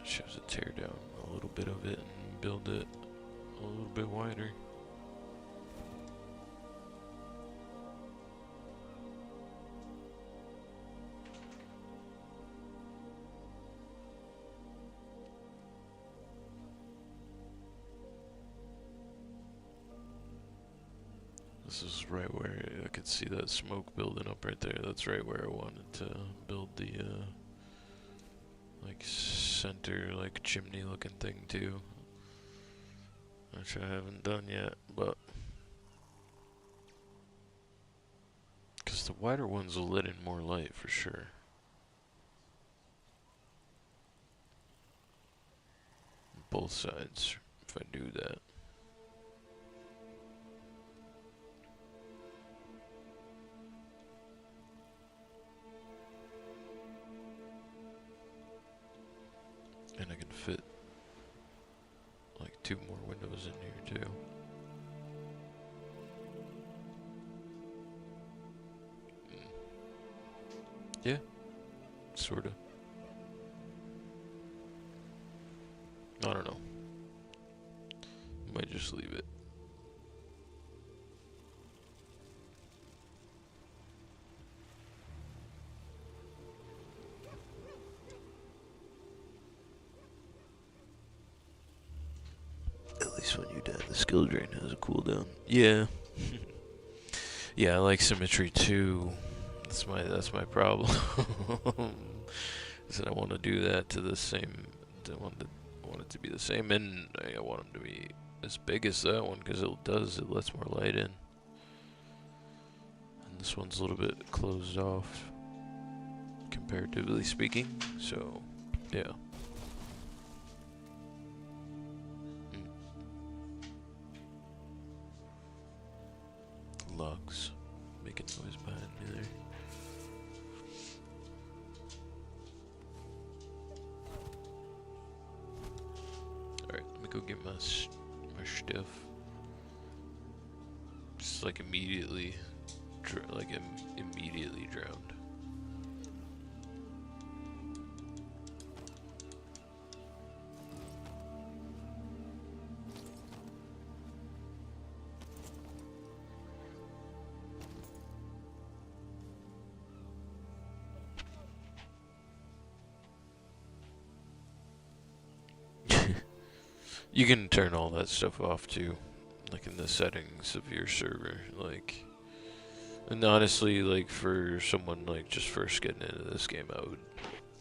Shows a tear down a little bit of it and build it a little bit wider. This is right where I could see that smoke building up right there. That's right where I wanted to build the like center, like chimney looking thing too, which I haven't done yet, but because the wider ones will let in more light for sure. Both sides, if I do that. And I can fit like 2 more windows in here too. Yeah, sorta. I don't know. Might just leave it. At least when you die, the skill drain has a cooldown. Yeah. Yeah, I like symmetry too. That's my problem. Is that I want to do that to the same. I want it to be the same, and I want them to be as big as that one because it lets more light in. And this one's a little bit closed off, comparatively speaking. So, yeah. Logs making noise behind me there. Alright, let me go get my stuff. Just like immediately drowned. You can turn all that stuff off too, like in the settings of your server, like, and honestly, like for someone like just first getting into this game, I would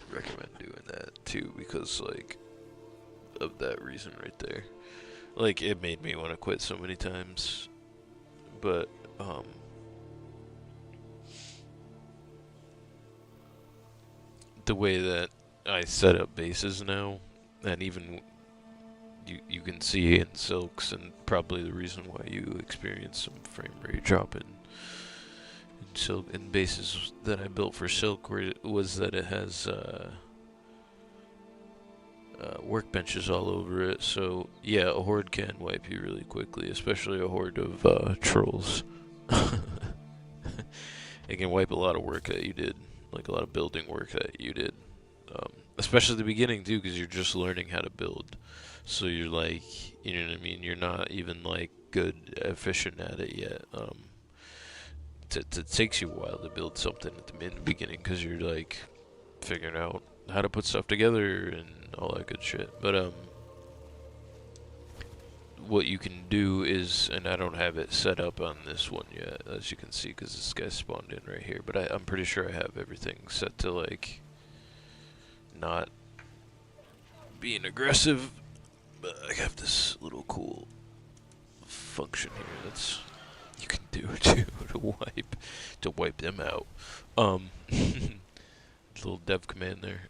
recommend doing that too, because like, of that reason right there. Like, it made me want to quit so many times, but, the way that I set up bases now, and even you can see in Silks, and probably the reason why you experience some frame rate drop in Silk in bases that I built for Silk was that it has workbenches all over it. So yeah, a horde can wipe you really quickly, especially a horde of trolls. It can wipe a lot of work that you did. like a lot of building work that you did, especially at the beginning too, because you're just learning how to build. So you're like, you know what I mean? You're not even like good, efficient at it yet. It takes you a while to build something in the beginning because you're like figuring out how to put stuff together and all that good shit. But what you can do is, and I don't have it set up on this one yet, as you can see, because this guy spawned in right here. But I'm pretty sure I have everything set to like not being aggressive. But I have this little cool function here that's you can do to wipe them out. Little dev command there.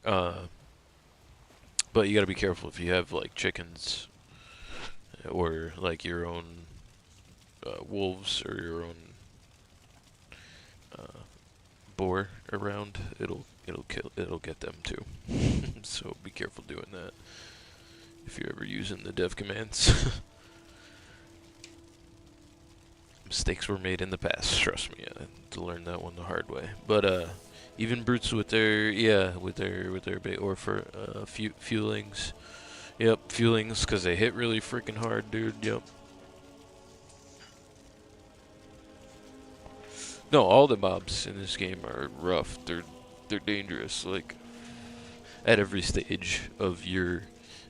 But you gotta be careful if you have like chickens or like your own wolves or your own uh, boar around. It'll get them too. So be careful doing that if you're ever using the dev commands. Mistakes were made in the past. Trust me, I had to learn that one the hard way. But even brutes with their or for fuelings. Yep, fuelings because they hit really freaking hard, dude. Yep. No, all the mobs in this game are rough. They're dangerous, like at every stage of your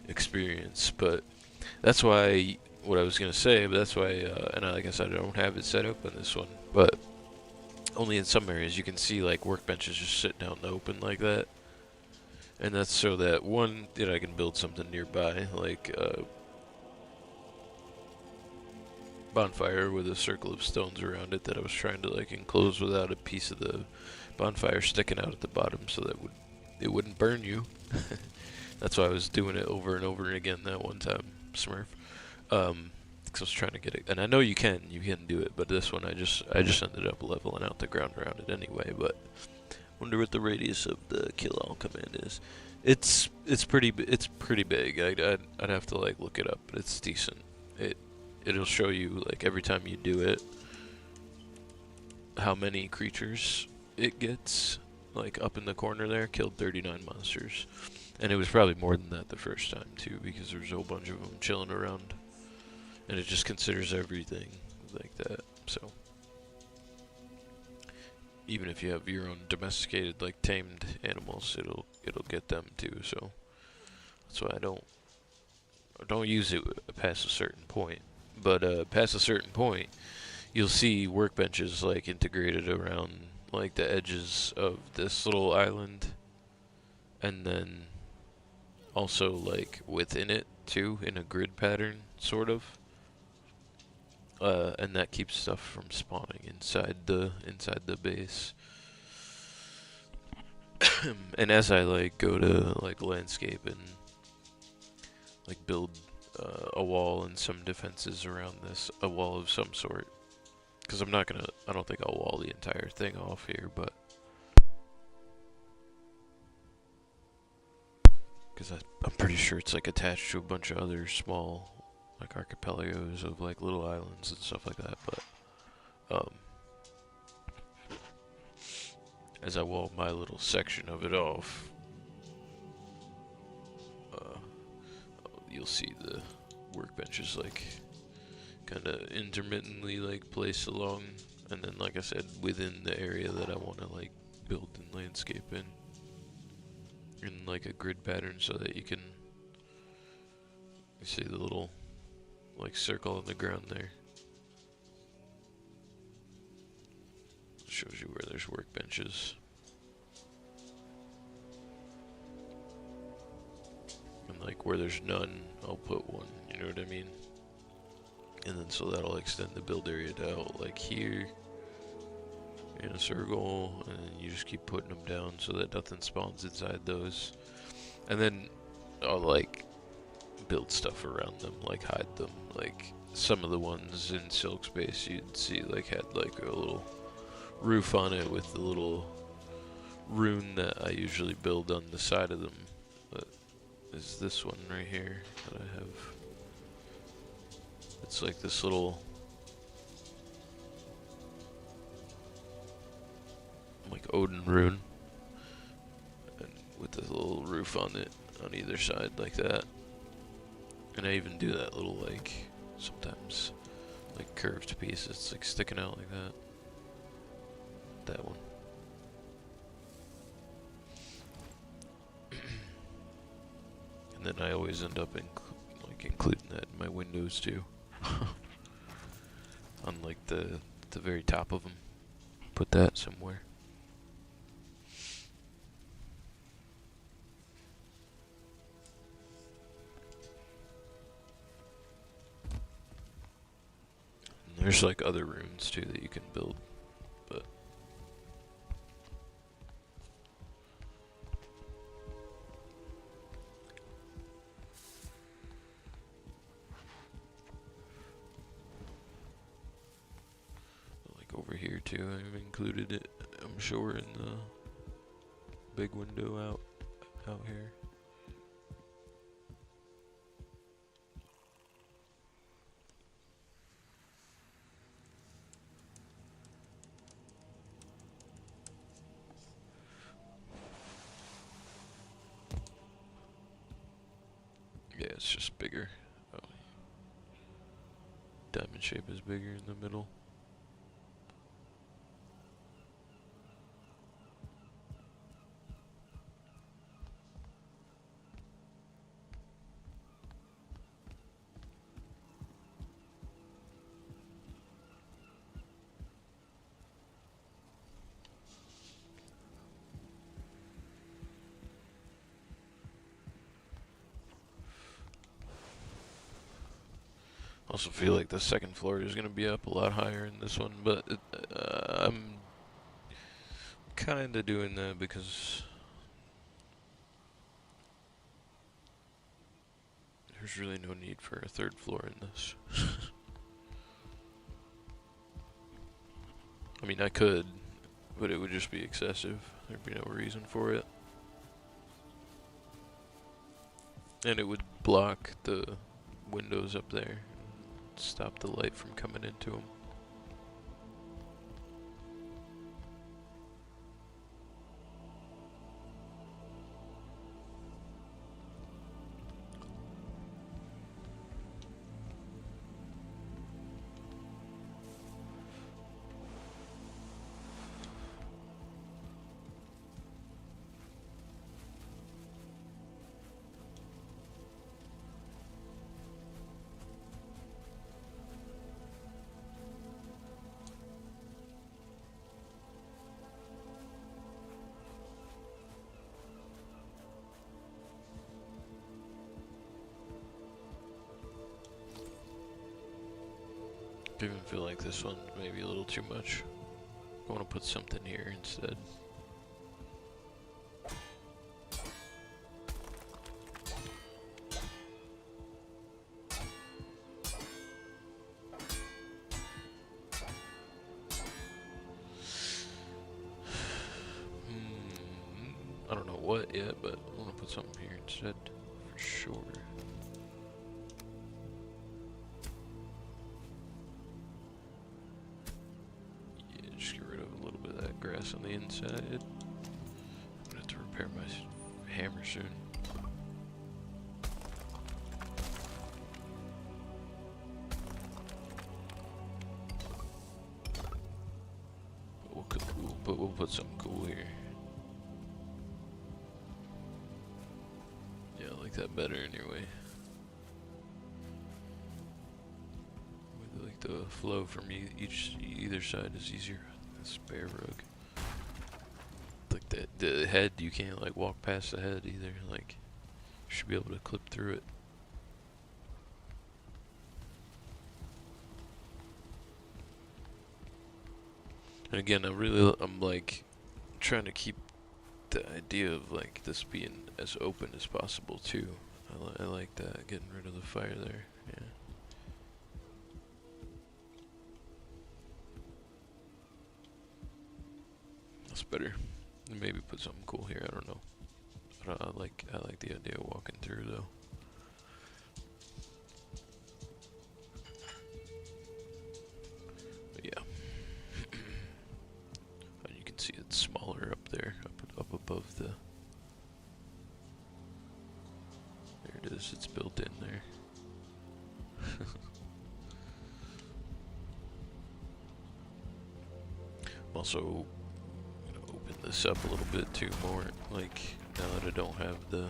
experience. But that's why what I was gonna say. But that's why, and like I said, I don't have it set up on this one. But only in some areas you can see like workbenches just sitting out in the open like that. And that's so that one, I can build something nearby, like bonfire with a circle of stones around it that I was trying to like enclose without a piece of the bonfire sticking out at the bottom, so that it wouldn't burn you. That's why I was doing it over and over again that one time, Smurf. Because I was trying to get it, and I know you can do it, but this one I just ended up leveling out the ground around it anyway. But wonder what the radius of the kill all command is. It's pretty big. I'd have to like look it up, but it's decent. It'll show you like every time you do it how many creatures it gets. Like up in the corner there, killed 39 monsters, and it was probably more than that the first time too, because there's a whole bunch of them chilling around, and it just considers everything like that. So even if you have your own domesticated, like tamed animals, it'll get them too. So that's why I don't use it past a certain point. But past a certain point, you'll see workbenches like integrated around like the edges of this little island, and then also like within it too, in a grid pattern, sort of. And that keeps stuff from spawning inside the base. And as I like go to like landscape and like build a wall and some defenses around this, a wall of some sort, because I don't think I'll wall the entire thing off here, but because I'm pretty sure it's like attached to a bunch of other small like archipelagos of like little islands and stuff like that. But as I wall my little section of it off, you'll see the workbenches like kind of intermittently like placed along, and then like I said, within the area that I want to like build and landscape in like a grid pattern, so that you see the little like circle on the ground there. Shows you where there's workbenches. And like where there's none, I'll put one, you know what I mean? And then so that'll extend the build area out like here in a circle, and then you just keep putting them down so that nothing spawns inside those. And then I'll like build stuff around them, like hide them. Like some of the ones in Silk Space you'd see like had like a little roof on it with the little rune that I usually build on the side of them. But is this one right here that I have. It's like this little like Odin rune roof on it on either side like that. And I even do that little like sometimes like curved piece that's like sticking out like that. That one. And then I always end up including that in my windows too. On like the very top of them. Put that somewhere. And there's like other runes too that you can build, but like over here too, I've included it, I'm sure, in the big window out here. Yeah, it's just bigger. Oh. Diamond shape is bigger in the middle. Also feel like the second floor is going to be up a lot higher in this one, but I'm kind of doing that because there's really no need for a third floor in this. I mean, I could, but it would just be excessive. There'd be no reason for it. And it would block the windows up there. Stop the light from coming into them. I even feel like this one's maybe a little too much. I want to put something here instead. I don't know what yet, but I want to put something here instead, for sure. Yeah, just get rid of a little bit of that grass on the inside. I'm gonna have to repair my hammer soon. But we'll put something cool here. Yeah, I like that better anyway. With like the flow from either side is easier. This bear rug. Like the head, you can't like walk past the head either. Like you should be able to clip through it. And again, I'm like trying to keep the idea of like this being as open as possible too. I like that, getting rid of the fire there. Yeah. That's better. Maybe put something cool here. I don't know. But I like the idea of walking through though. But yeah. And you can see it's smaller up there, up above the guess it's built in there. I'm also gonna open this up a little bit too more, like now that I don't have the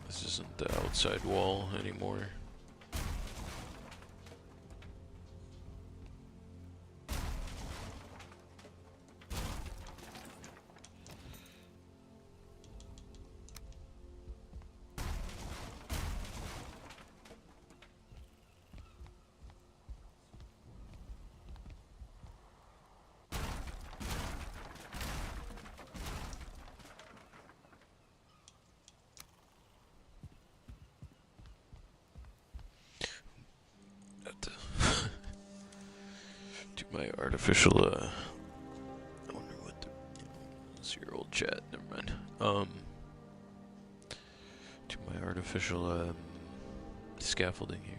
this isn't the outside wall anymore. Do my artificial, I wonder what the, it's your old chat, never mind. Do my artificial, scaffolding here.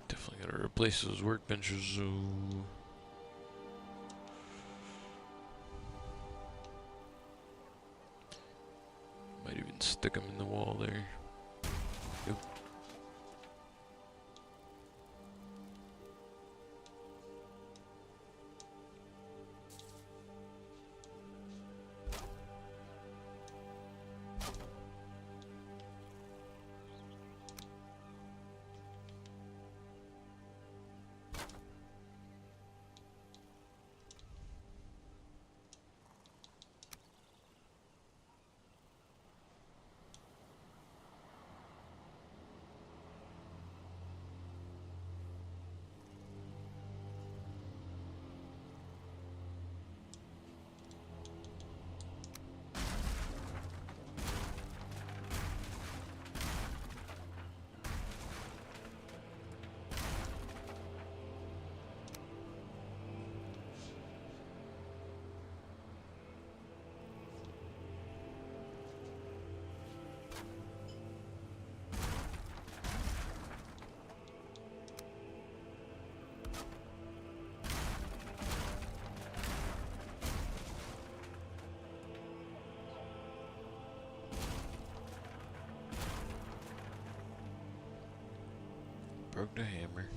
Definitely gotta replace those workbenches. So might even stick them in the wall there. Yep. Broke the hammer.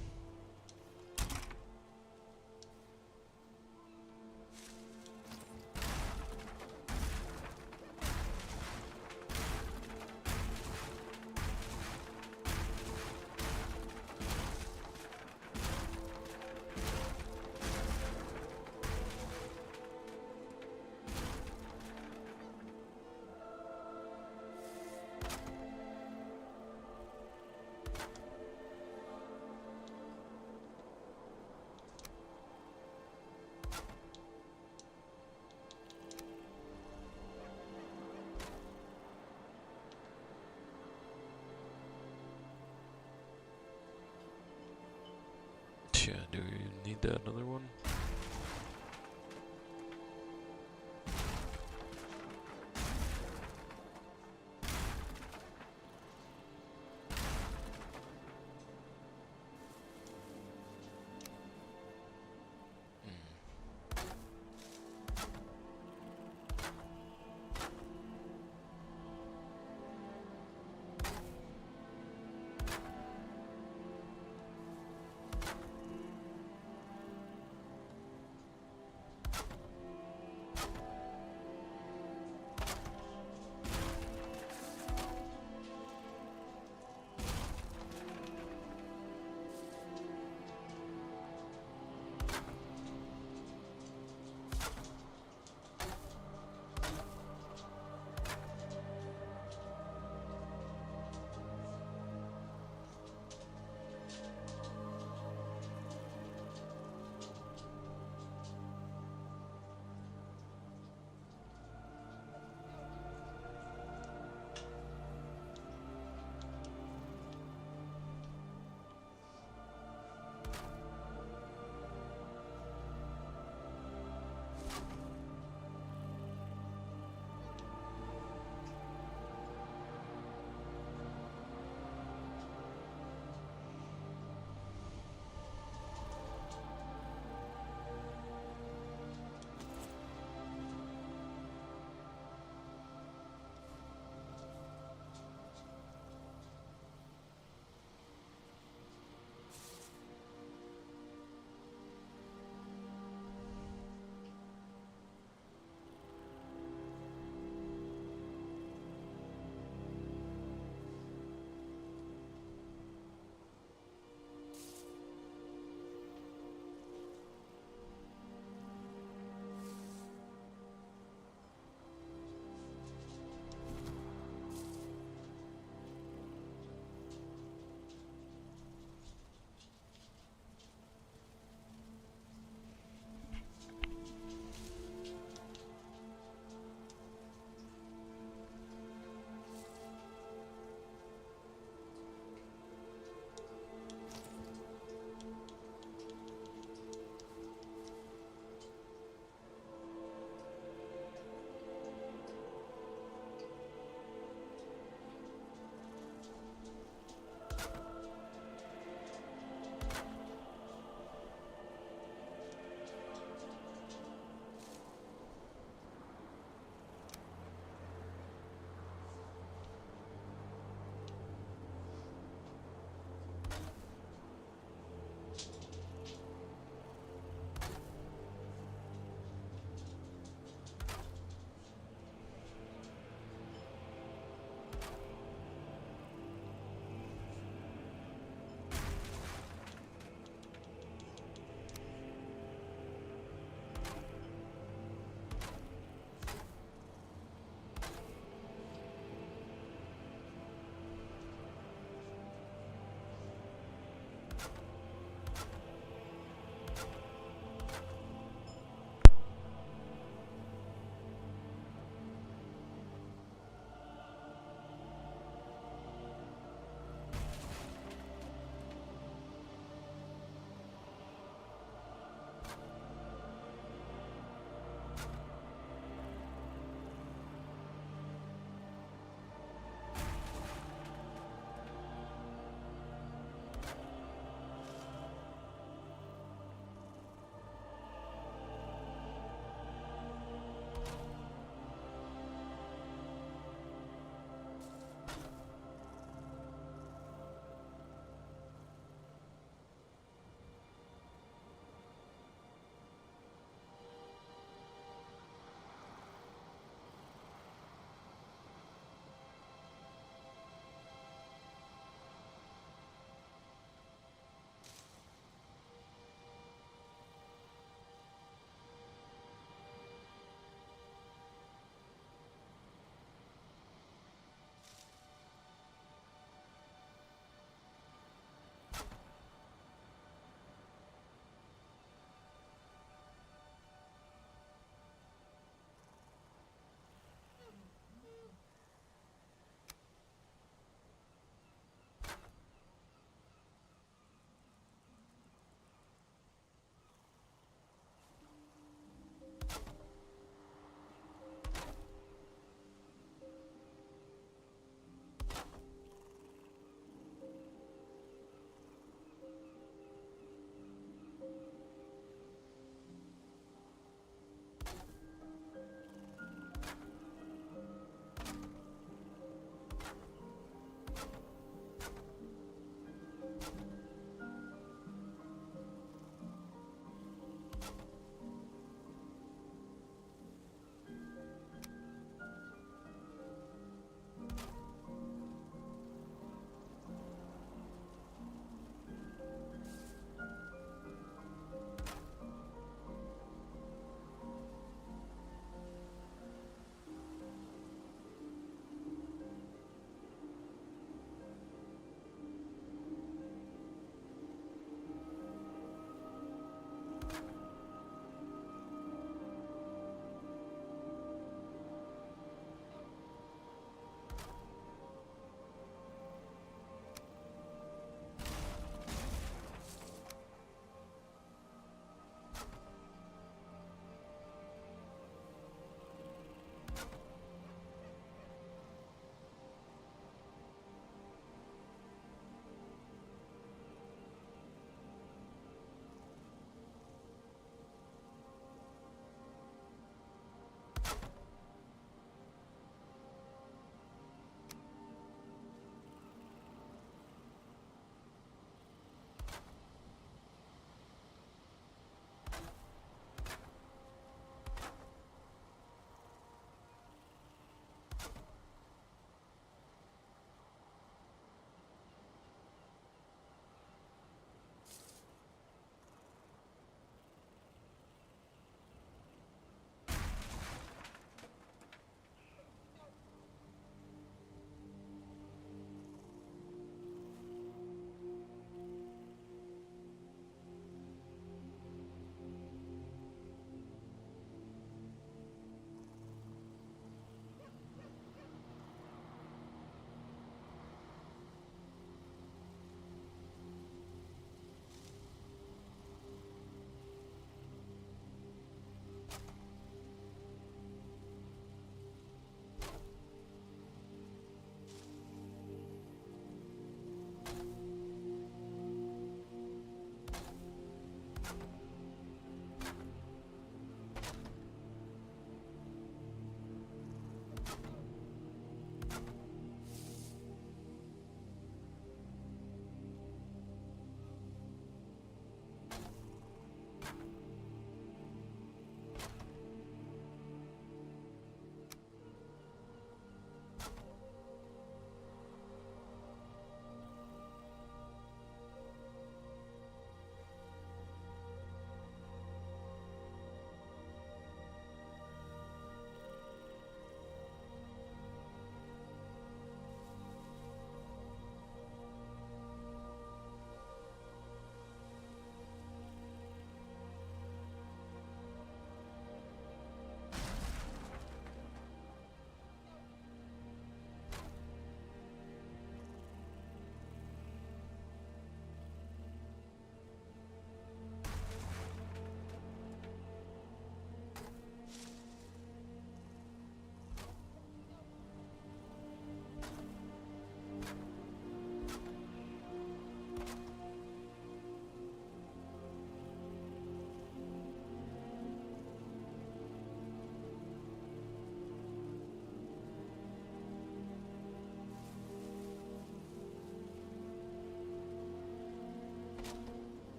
Yeah, do you need that another one?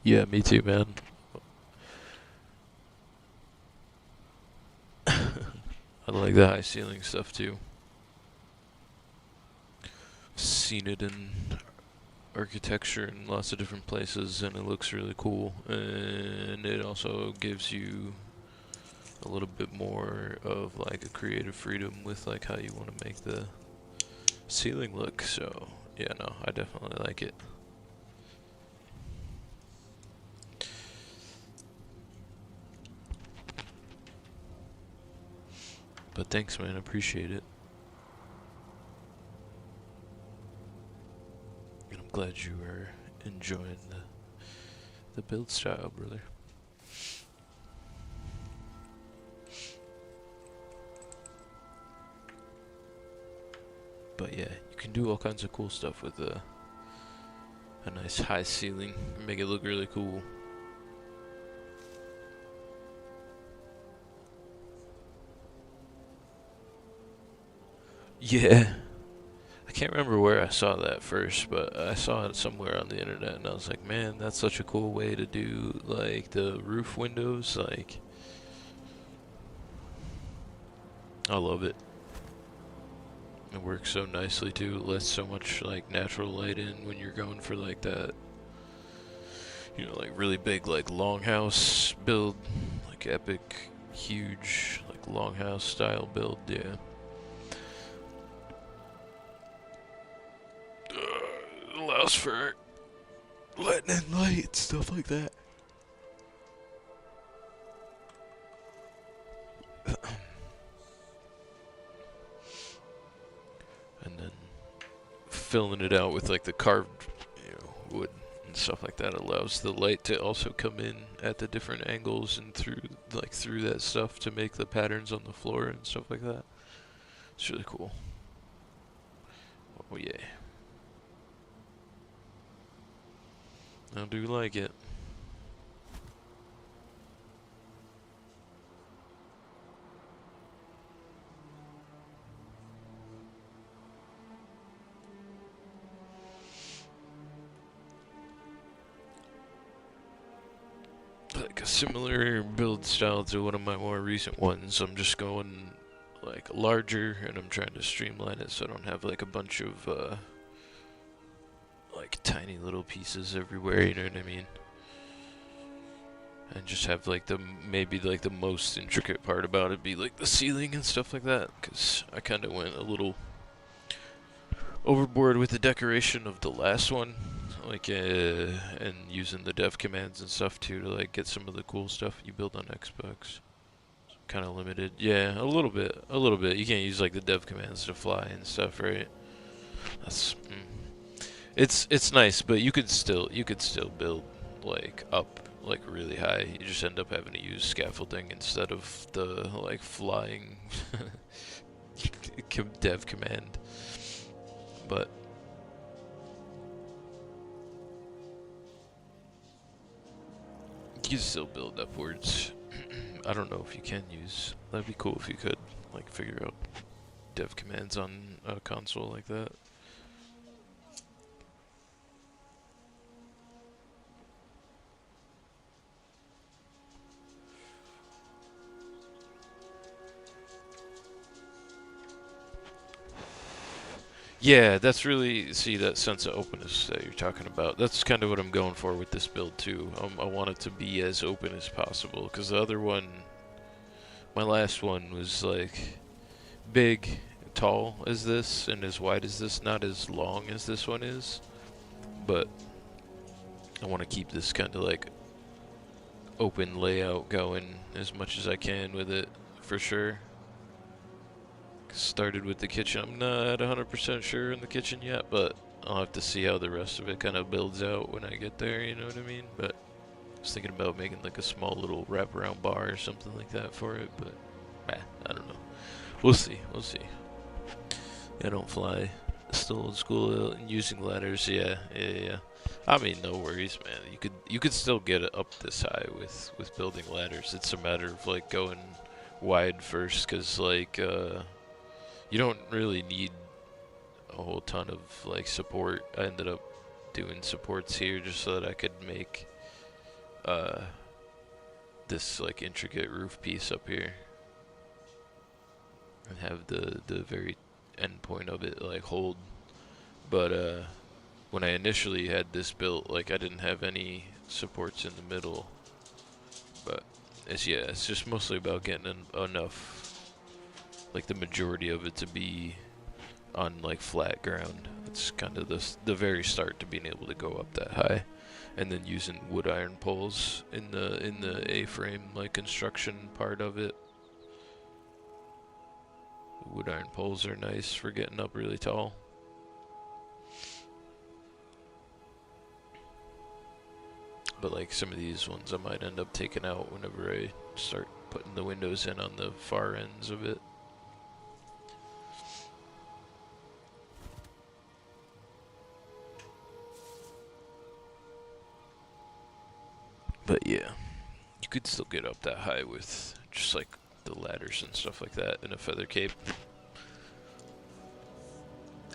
Yeah, me too, man. I like the high ceiling stuff too. Seen it in architecture in lots of different places, and it looks really cool. And it also gives you a little bit more of like a creative freedom with like how you want to make the ceiling look. So yeah, no, I definitely like it. But thanks, man. Appreciate it. And I'm glad you are enjoying the build style, brother. But yeah, you can do all kinds of cool stuff with a nice high ceiling, make it look really cool. Yeah, I can't remember where I saw that first, but I saw it somewhere on the internet, and I was like, man, that's such a cool way to do like the roof windows. Like, I love it. It works so nicely too. It lets so much like natural light in when you're going for like that, like really big like longhouse build, like epic, huge like longhouse style build. Yeah. It allows for letting in light, stuff like that. And then filling it out with like the carved, wood and stuff like that allows the light to also come in at the different angles and through that stuff to make the patterns on the floor and stuff like that. It's really cool. Oh yeah, I do like it. Like a similar build style to one of my more recent ones. I'm just going like larger and I'm trying to streamline it so I don't have like a bunch of like tiny little pieces everywhere, you know what I mean? And just have like maybe like the most intricate part about it be like the ceiling and stuff like that, because I kind of went a little overboard with the decoration of the last one, like and using the dev commands and stuff too to like get some of the cool stuff you build on Xbox. Kind of limited, yeah, a little bit, a little bit. You can't use like the dev commands to fly and stuff, right? That's it's nice, but you could still build like up like really high. You just end up having to use scaffolding instead of the like flying dev command. But you can still build upwards. I don't know if you can use. That'd be cool if you could like figure out dev commands on a console like that. Yeah, that's really see that sense of openness that you're talking about. That's kind of what I'm going for with this build too. I want it to be as open as possible because the other one, my last one, was like big, tall as this, and as wide as this, not as long as this one is. But I want to keep this kind of like open layout going as much as I can with it, for sure. Started with the kitchen. I'm not 100% sure in the kitchen yet, but I'll have to see how the rest of it kind of builds out when I get there, you know what I mean? But I was thinking about making like a small little wraparound bar or something like that for it, but I don't know. We'll see. We'll see. I don't fly. Still old school using ladders. Yeah, yeah, yeah. I mean, no worries, man. You could still get it up this high with building ladders. It's a matter of like going wide first, cause like you don't really need a whole ton of like support. I ended up doing supports here just so that I could make uh, this like intricate roof piece up here and have the very end point of it like hold. But when I initially had this built, like I didn't have any supports in the middle. But it's just mostly about getting enough, like the majority of it to be on like flat ground. It's kind of the very start to being able to go up that high, and then using wood iron poles in the A-frame like construction part of it. Wood iron poles are nice for getting up really tall. But like some of these ones I might end up taking out whenever I start putting the windows in on the far ends of it. But yeah, you could still get up that high with just like the ladders and stuff like that in a feather cape.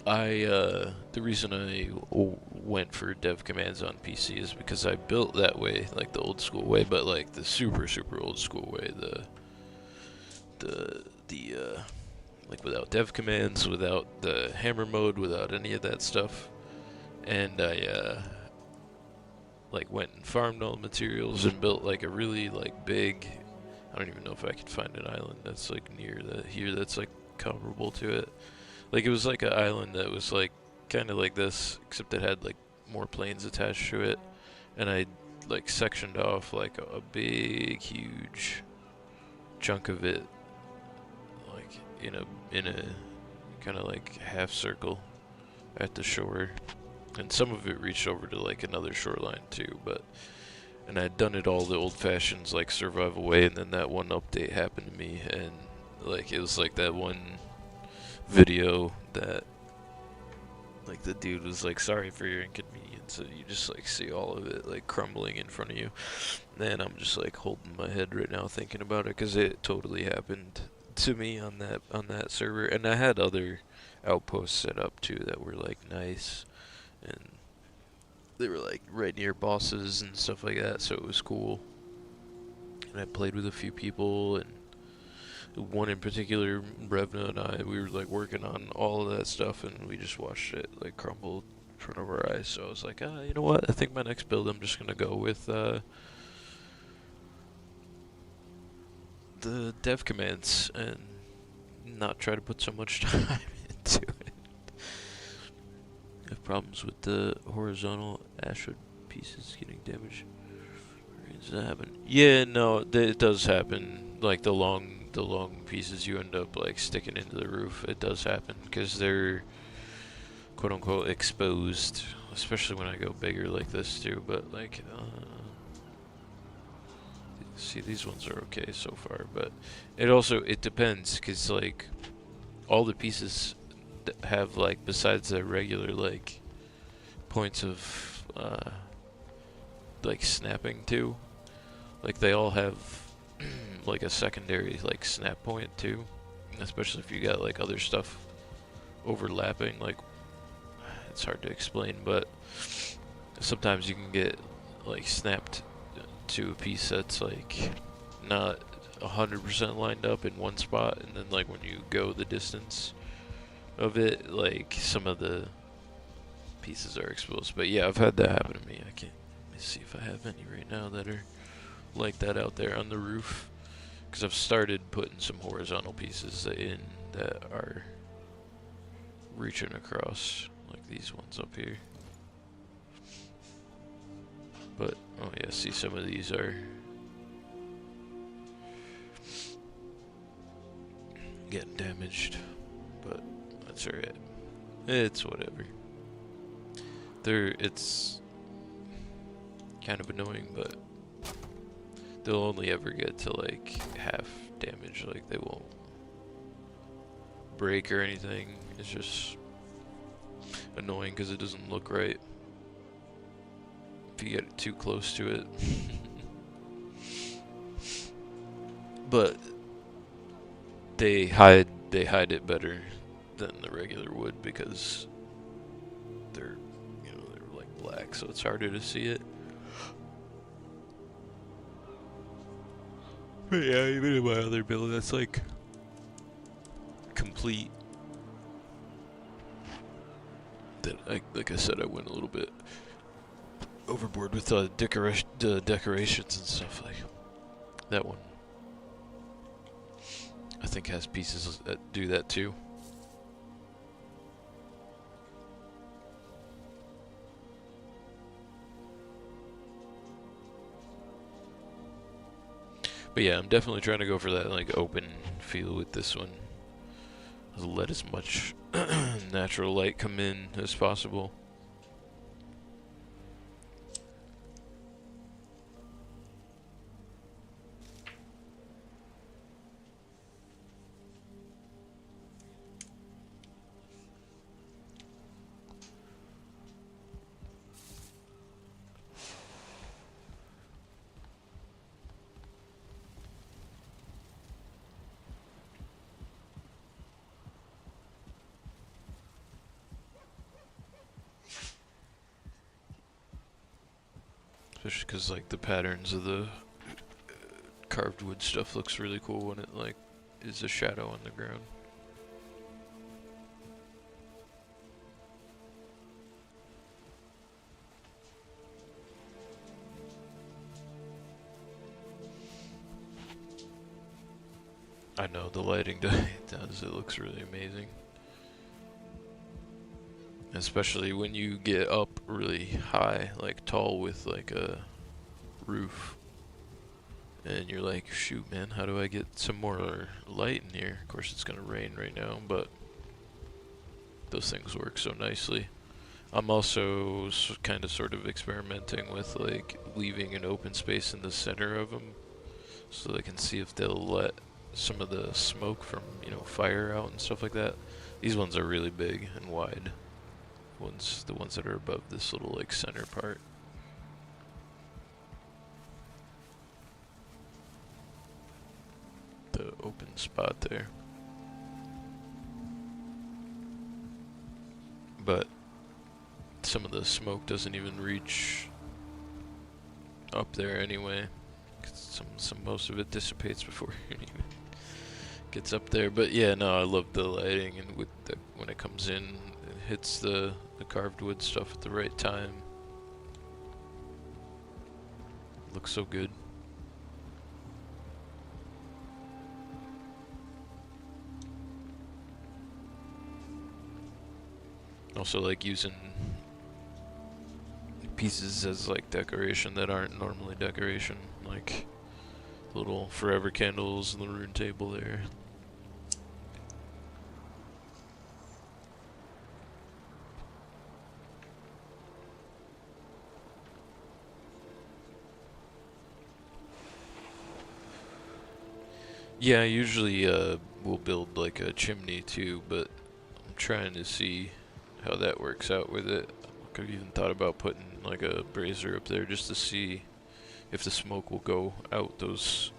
The reason I went for dev commands on PC is because I built that way, like the old school way, but like the super old school way, like without dev commands, without the hammer mode, without any of that stuff. And I like went and farmed all the materials and built like a really like big, I don't even know if I could find an island that's like near here that's like comparable to it. Like it was like an island that was like kind of like this, except it had like more planes attached to it, and I like sectioned off like a big, huge chunk of it, like in a kind of like half circle at the shore, and some of it reached over to like another shoreline too. And I'd done it all the old-fashioned like survival way, and then that one update happened to me, and like it was like that one video that like the dude was like, sorry for your inconvenience, and you just like see all of it like crumbling in front of you. And I'm just like holding my head right now thinking about it, because it totally happened to me on that server. And I had other outposts set up too that were like nice, and they were like right near bosses and stuff like that, so it was cool. And I played with a few people, and one in particular, Revna and I, we were like working on all of that stuff, and we just watched it like crumble in front of our eyes. So I was like, you know what? I think my next build, I'm just gonna go with the dev commands and not try to put so much time into it. I have problems with the horizontal ashwood pieces getting damaged. Does that happen? Yeah, no, it does happen. Like the long pieces you end up like sticking into the roof. It does happen because they're quote unquote exposed, especially when I go bigger like this too. But like, see, these ones are okay so far, but it depends, because like all the pieces have like, besides the regular like points of like snapping too, like they all have like a secondary like snap point too, especially if you got like other stuff overlapping. Like, it's hard to explain, but sometimes you can get like snapped to a piece that's like not 100% lined up in one spot, and then like when you go the distance of it, like some of the pieces are exposed. But yeah, I've had that happen to me. Let me see if I have any right now that are like that out there on the roof, because I've started putting some horizontal pieces in that are reaching across, like these ones up here. But oh yeah, see, some of these are getting damaged, but that's alright. It's whatever. It's kind of annoying, but they'll only ever get to like half damage. Like, they won't break or anything. It's just annoying because it doesn't look right if you get too close to it. But they hide it better than the regular wood, because they're like black, so it's harder to see it. But yeah, even in my other build, that's like complete. That like I said, I went a little bit overboard with decorations and stuff. Like that one, I think has pieces that do that too. But yeah, I'm definitely trying to go for that like open feel with this one. Let as much natural light come in as possible. Especially because like the patterns of the carved wood stuff looks really cool when it like is a shadow on the ground. I know the lighting does. It looks really amazing. Especially when you get up really high, like tall with like a roof. And you're like, shoot man, how do I get some more light in here? Of course it's gonna rain right now, but those things work so nicely. I'm also kind of sort of experimenting with like leaving an open space in the center of them so they can see if they'll let some of the smoke from, you know, fire out and stuff like that. These ones are really big and wide. The ones that are above this little like center part. The open spot there. But some of the smoke doesn't even reach up there anyway. Most of it dissipates before it even gets up there. But yeah, no, I love the lighting, and with when it comes in, it hits the carved wood stuff at the right time. Looks so good. Also like using pieces as like decoration that aren't normally decoration, like little forever candles and the rune table there. Yeah, usually we'll build like a chimney too, but I'm trying to see how that works out with it. I've even thought about putting like a brazier up there just to see if the smoke will go out those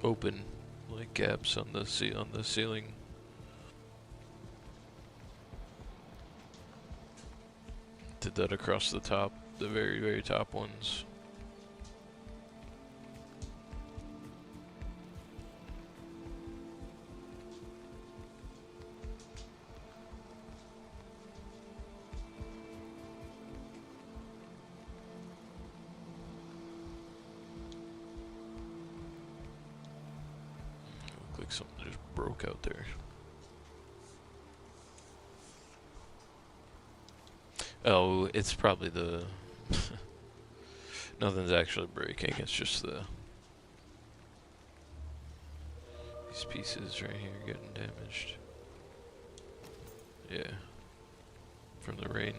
open like gaps on the ceiling. Did that across the top, the very top ones. Looked like something just broke out there. Oh, it's probably the... Nothing's actually breaking, it's just these pieces right here getting damaged. Yeah. From the rain.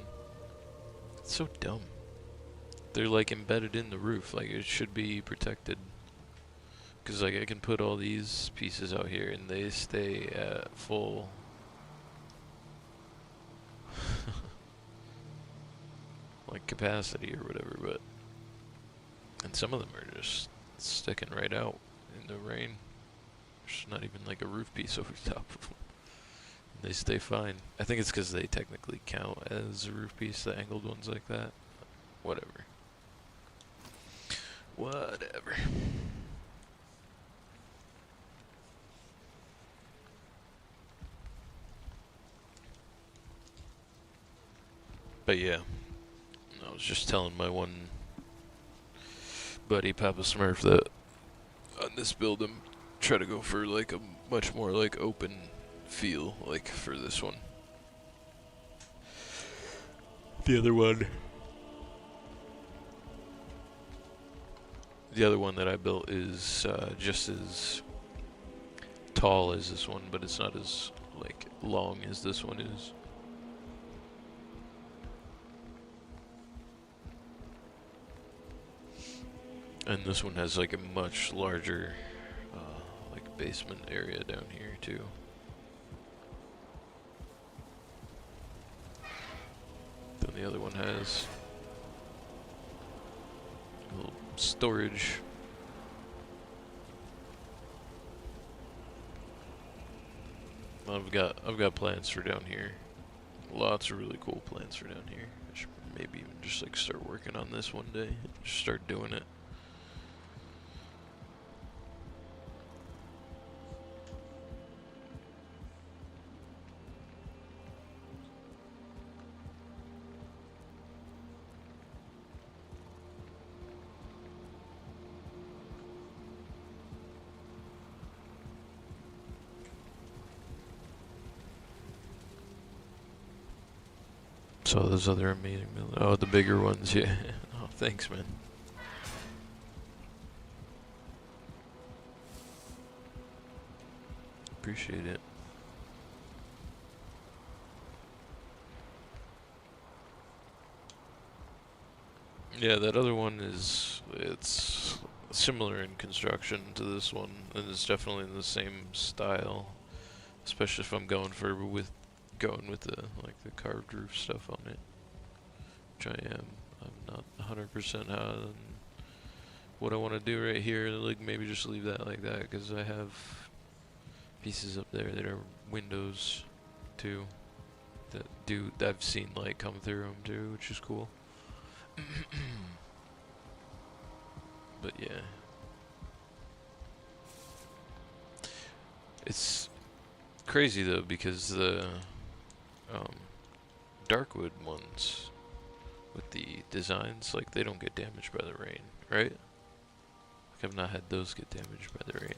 It's so dumb. They're like embedded in the roof, like it should be protected. Cause like I can put all these pieces out here and they stay at full like capacity or whatever, but and some of them are just sticking right out in the rain. There's not even like a roof piece over top of them. They stay fine. I think it's because they technically count as a roof piece, the angled ones like that. Whatever. Whatever. But yeah, I was just telling my one buddy, Papa Smurf, that on this build I'm trying to go for like a much more like open feel, like for this one. The other one. The other one that I built is just as tall as this one, but it's not as like long as this one is. And this one has like a much larger like basement area down here too. Then the other one has a little storage. I've got plans for down here. Lots of really cool plans for down here. I should maybe even just like start working on this one day. Just start doing it. So those other amazing oh, the bigger ones, yeah. Oh, thanks, man. Appreciate it. Yeah, that other one it's similar in construction to this one, and it's definitely in the same style. Especially if I'm going with the like the carved roof stuff on it, which I am. I'm not 100% on what I want to do right here. Like maybe just leave that like that because I have pieces up there that are windows too that I've seen light come through them too, which is cool. But yeah, it's crazy though because the um, Darkwood ones with the designs, like they don't get damaged by the rain, right? Like I've not had those get damaged by the rain.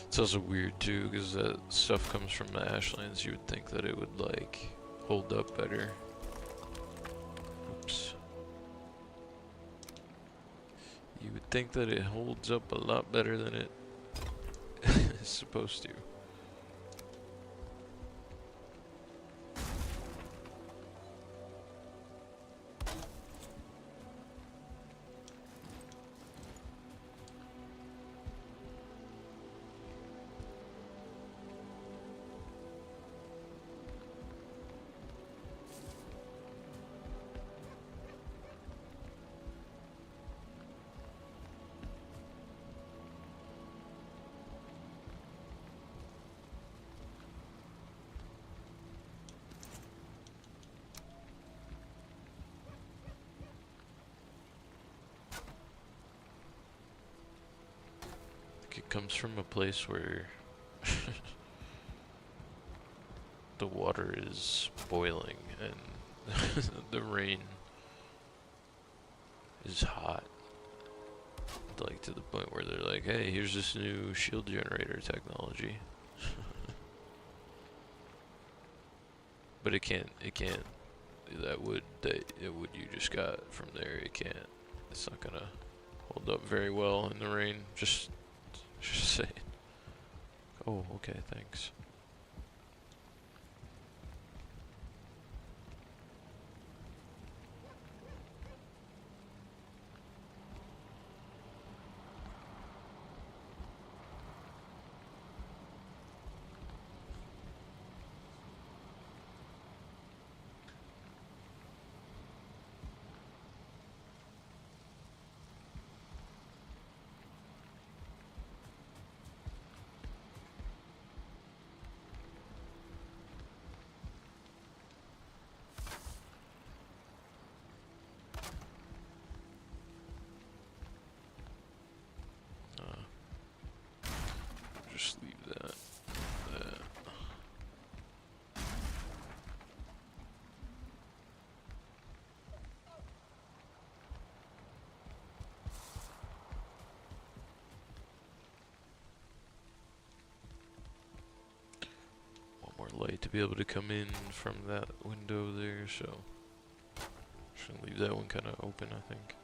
It's also weird too, because that stuff comes from the Ashlands. You would think that it would like hold up better. Oops. You would think that it holds up a lot better than it is supposed to. It comes from a place where the water is boiling and the rain is hot. like to the point where they're like, hey, here's this new shield generator technology. But it can't, that wood you just got from there, it's not gonna hold up very well in the rain. Just saying. Oh, okay, thanks. Just leave that. Want more light to be able to come in from that window there, so just gonna leave that one kind of open, I think.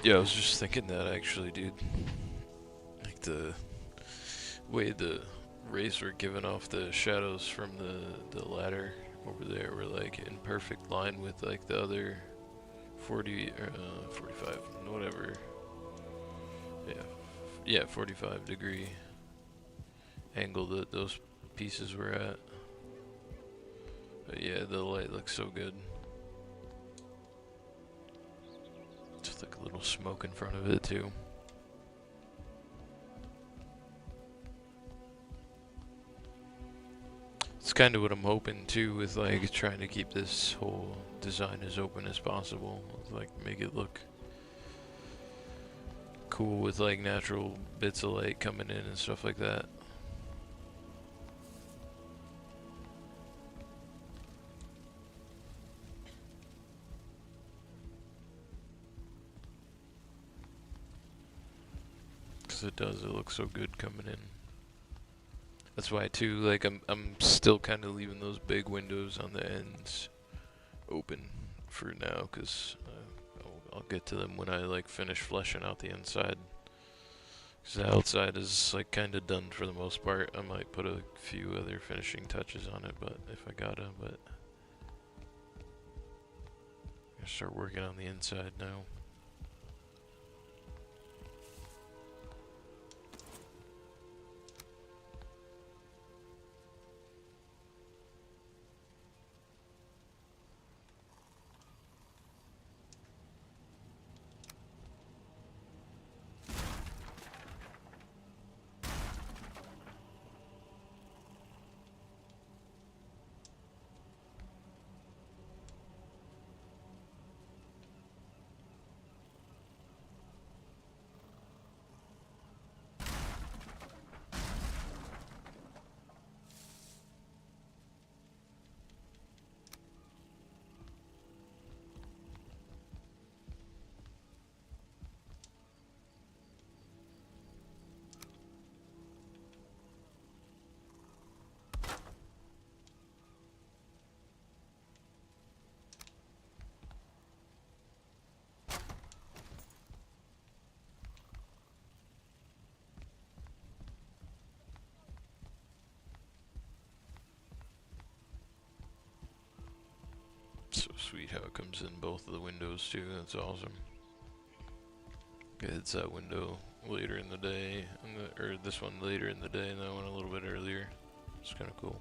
Yeah, I was just thinking that actually, dude. Like the way the rays were giving off the shadows from the ladder over there were like in perfect line with like the other 40 45 whatever. Yeah. Yeah, 45-degree angle that those pieces were at. But yeah, the light looks so good. Just like a little smoke in front of it too. It's kind of what I'm hoping too, with like trying to keep this whole design as open as possible. Like make it look cool with like natural bits of light coming in and stuff like that. Cause it does, it looks so good coming in. That's why too, like I'm still kind of leaving those big windows on the ends open for now, cause I'll get to them when I like finish fleshing out the inside. Cause the outside is like kind of done for the most part. I might put a few other finishing touches on it, but if I gotta, but I start working on the inside now. So sweet how it comes in both of the windows too. That's awesome. It's that window later in the day, or this one later in the day, and that one a little bit earlier. It's kind of cool.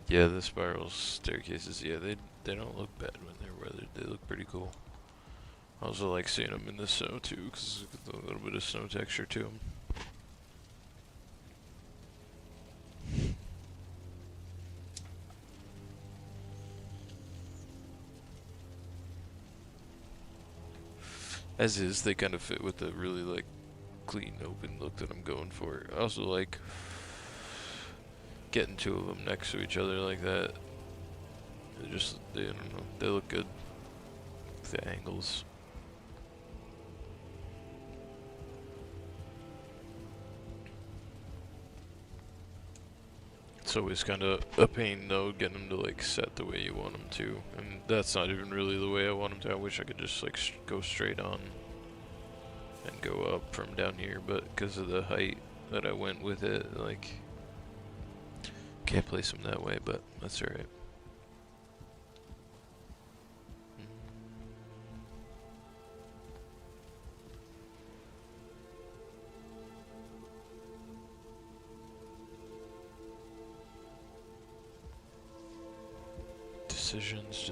Yeah, the spiral staircases. Yeah, they don't look bad when they're weathered. They look pretty cool. I also like seeing them in the snow too, because a little bit of snow texture to them. As is, they kind of fit with the really like clean, open look that I'm going for. I also like getting two of them next to each other like that. They don't know, they look good with the angles. It's always kind of a pain though, getting them to like set the way you want them to, and that's not even really the way I want them to. I wish I could just like go straight on and go up from down here, but because of the height that I went with it, like can't place them that way, but that's alright. Decisions.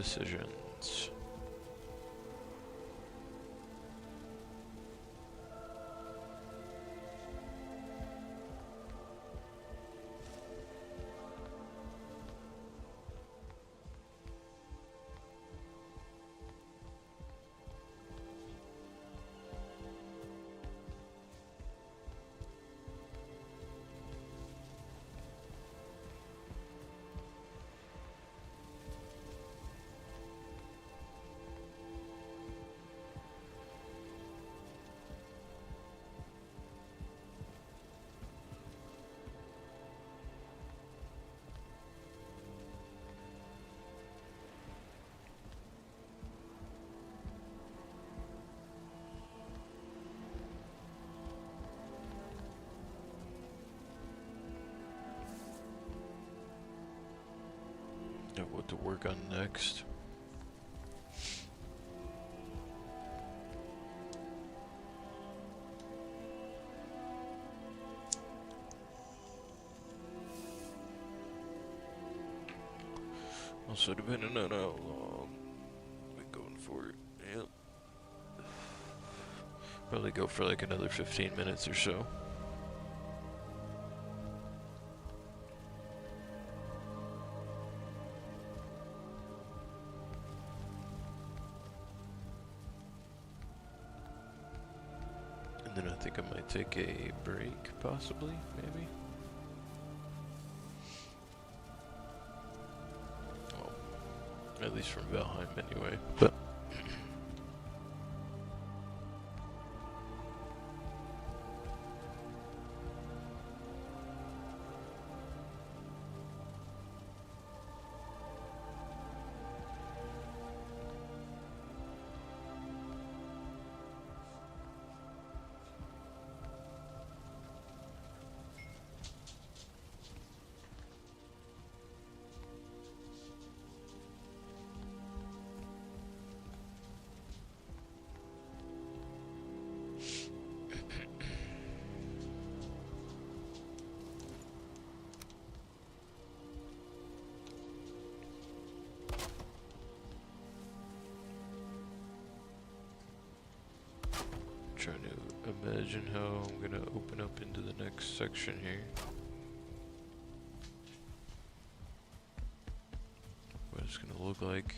Know what to work on next. Also, depending on how long we're going for it, yep. Probably go for like another 15 minutes or so. And then I think I might take a break, possibly, maybe. Well, at least from Valheim anyway, but trying to imagine how I'm gonna open up into the next section here. What it's gonna look like.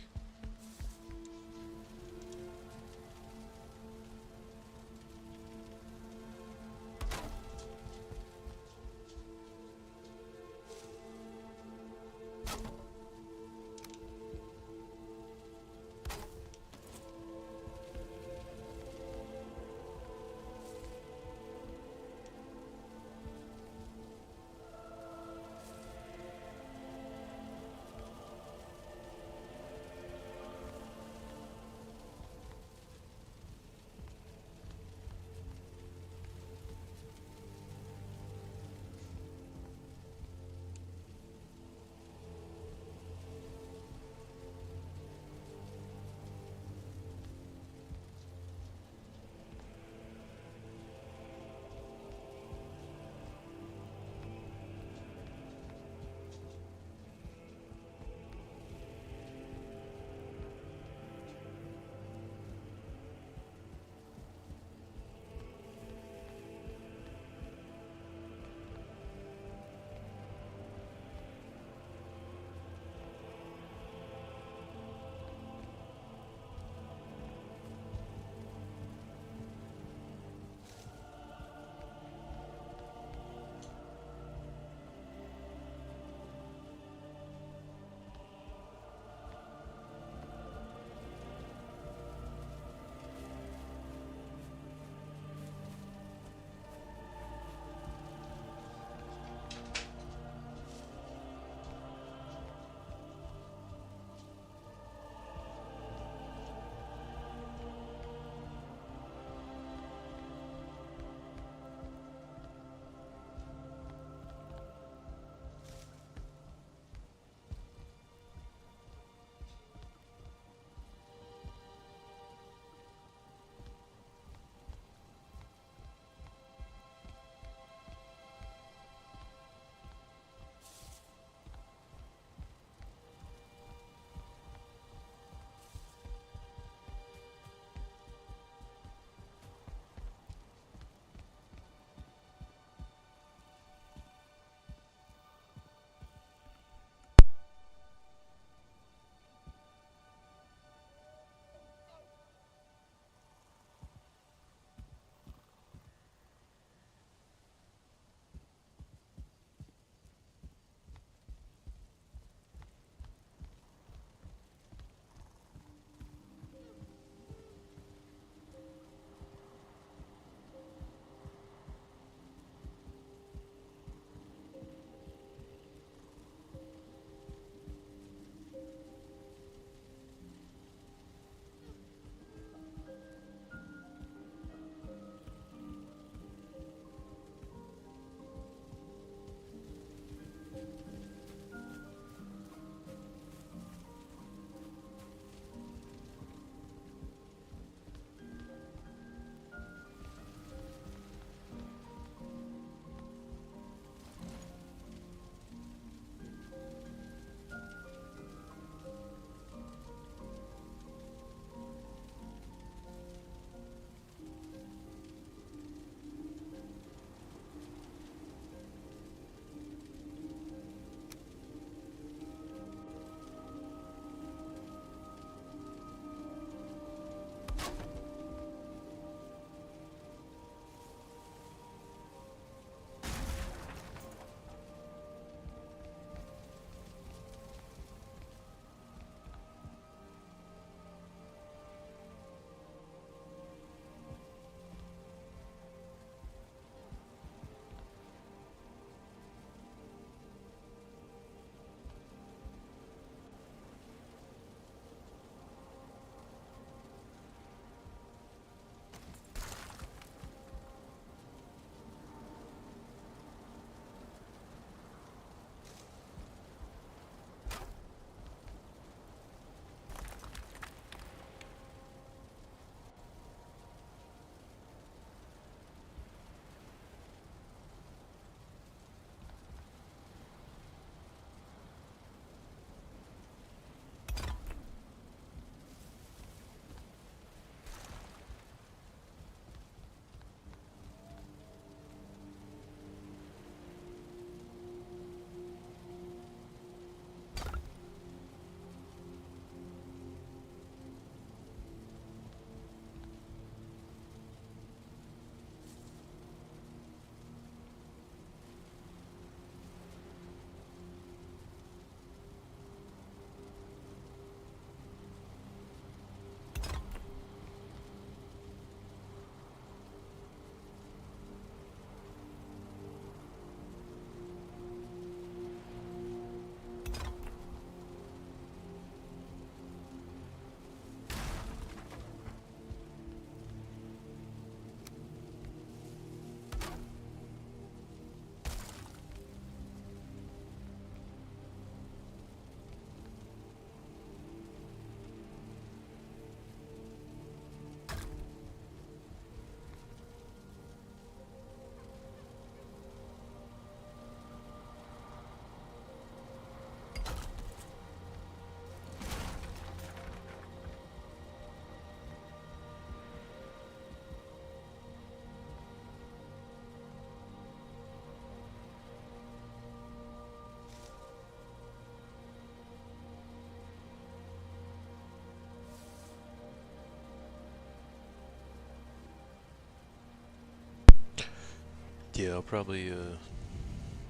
Yeah, I'll probably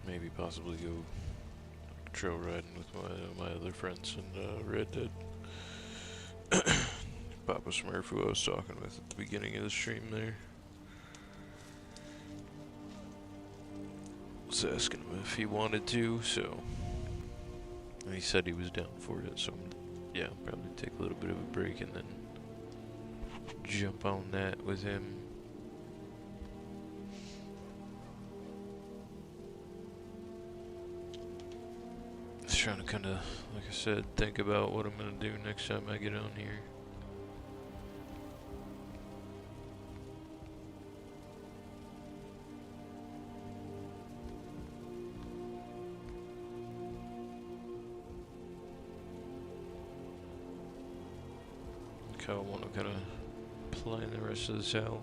maybe possibly go trail riding with my other friends in Red Dead. Papa Smurf, who I was talking with at the beginning of the stream there, was asking him if he wanted to, so and he said he was down for it, so yeah, probably take a little bit of a break and then jump on that with him. Just trying to kind of, like I said, think about what I'm going to do next time I get on here. How I want to kind of plan the rest of this out.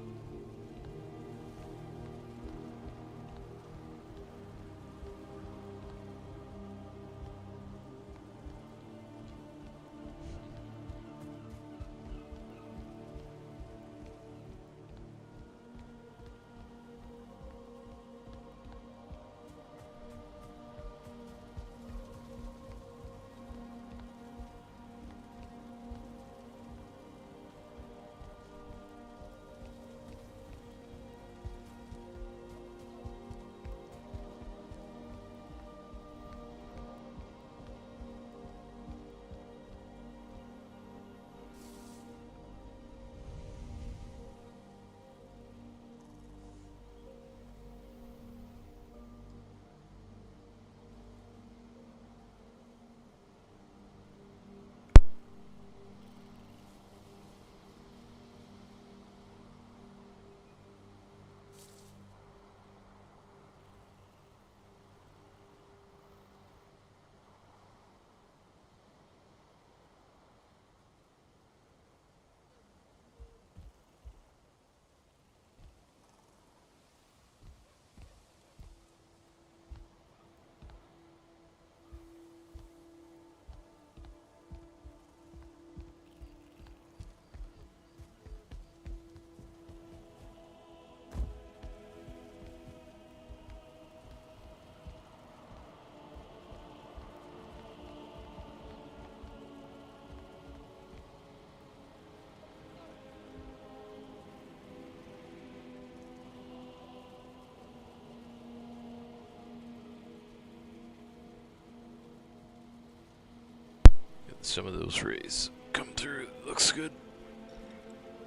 Get some of those rays come through. It looks good.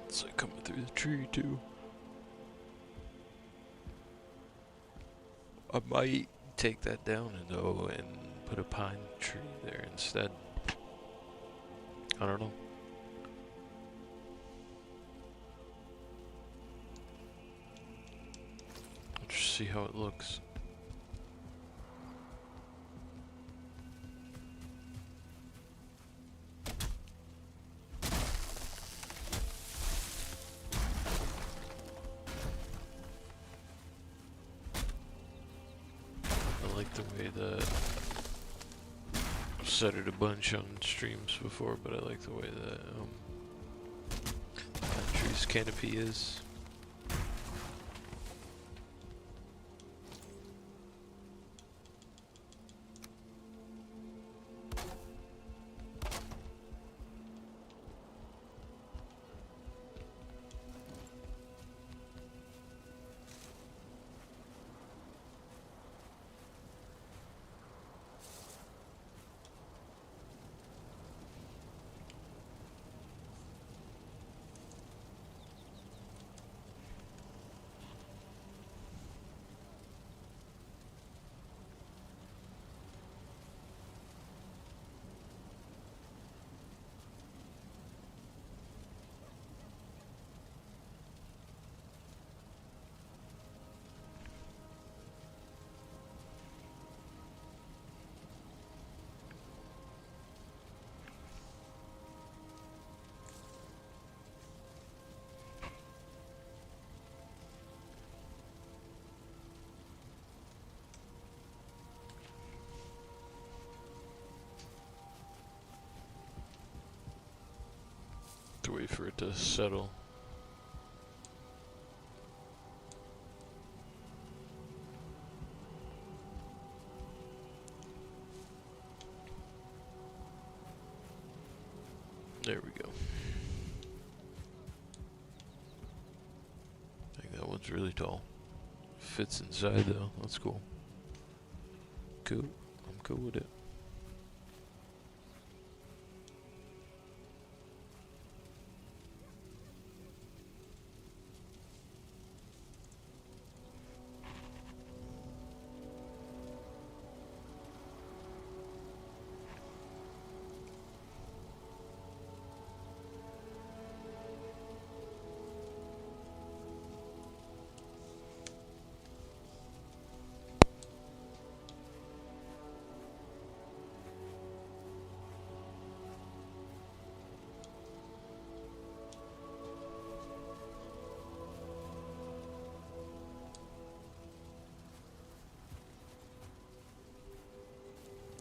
It's like coming through the tree too. I might take that down though and put a pine tree there instead. I don't know. Let's just see how it looks. I like the way that I've said it a bunch on streams before, but I like the way that pine tree's canopy is. To wait for it to settle. There we go. I think that one's really tall. Fits inside though, that's cool. Cool, I'm cool with it.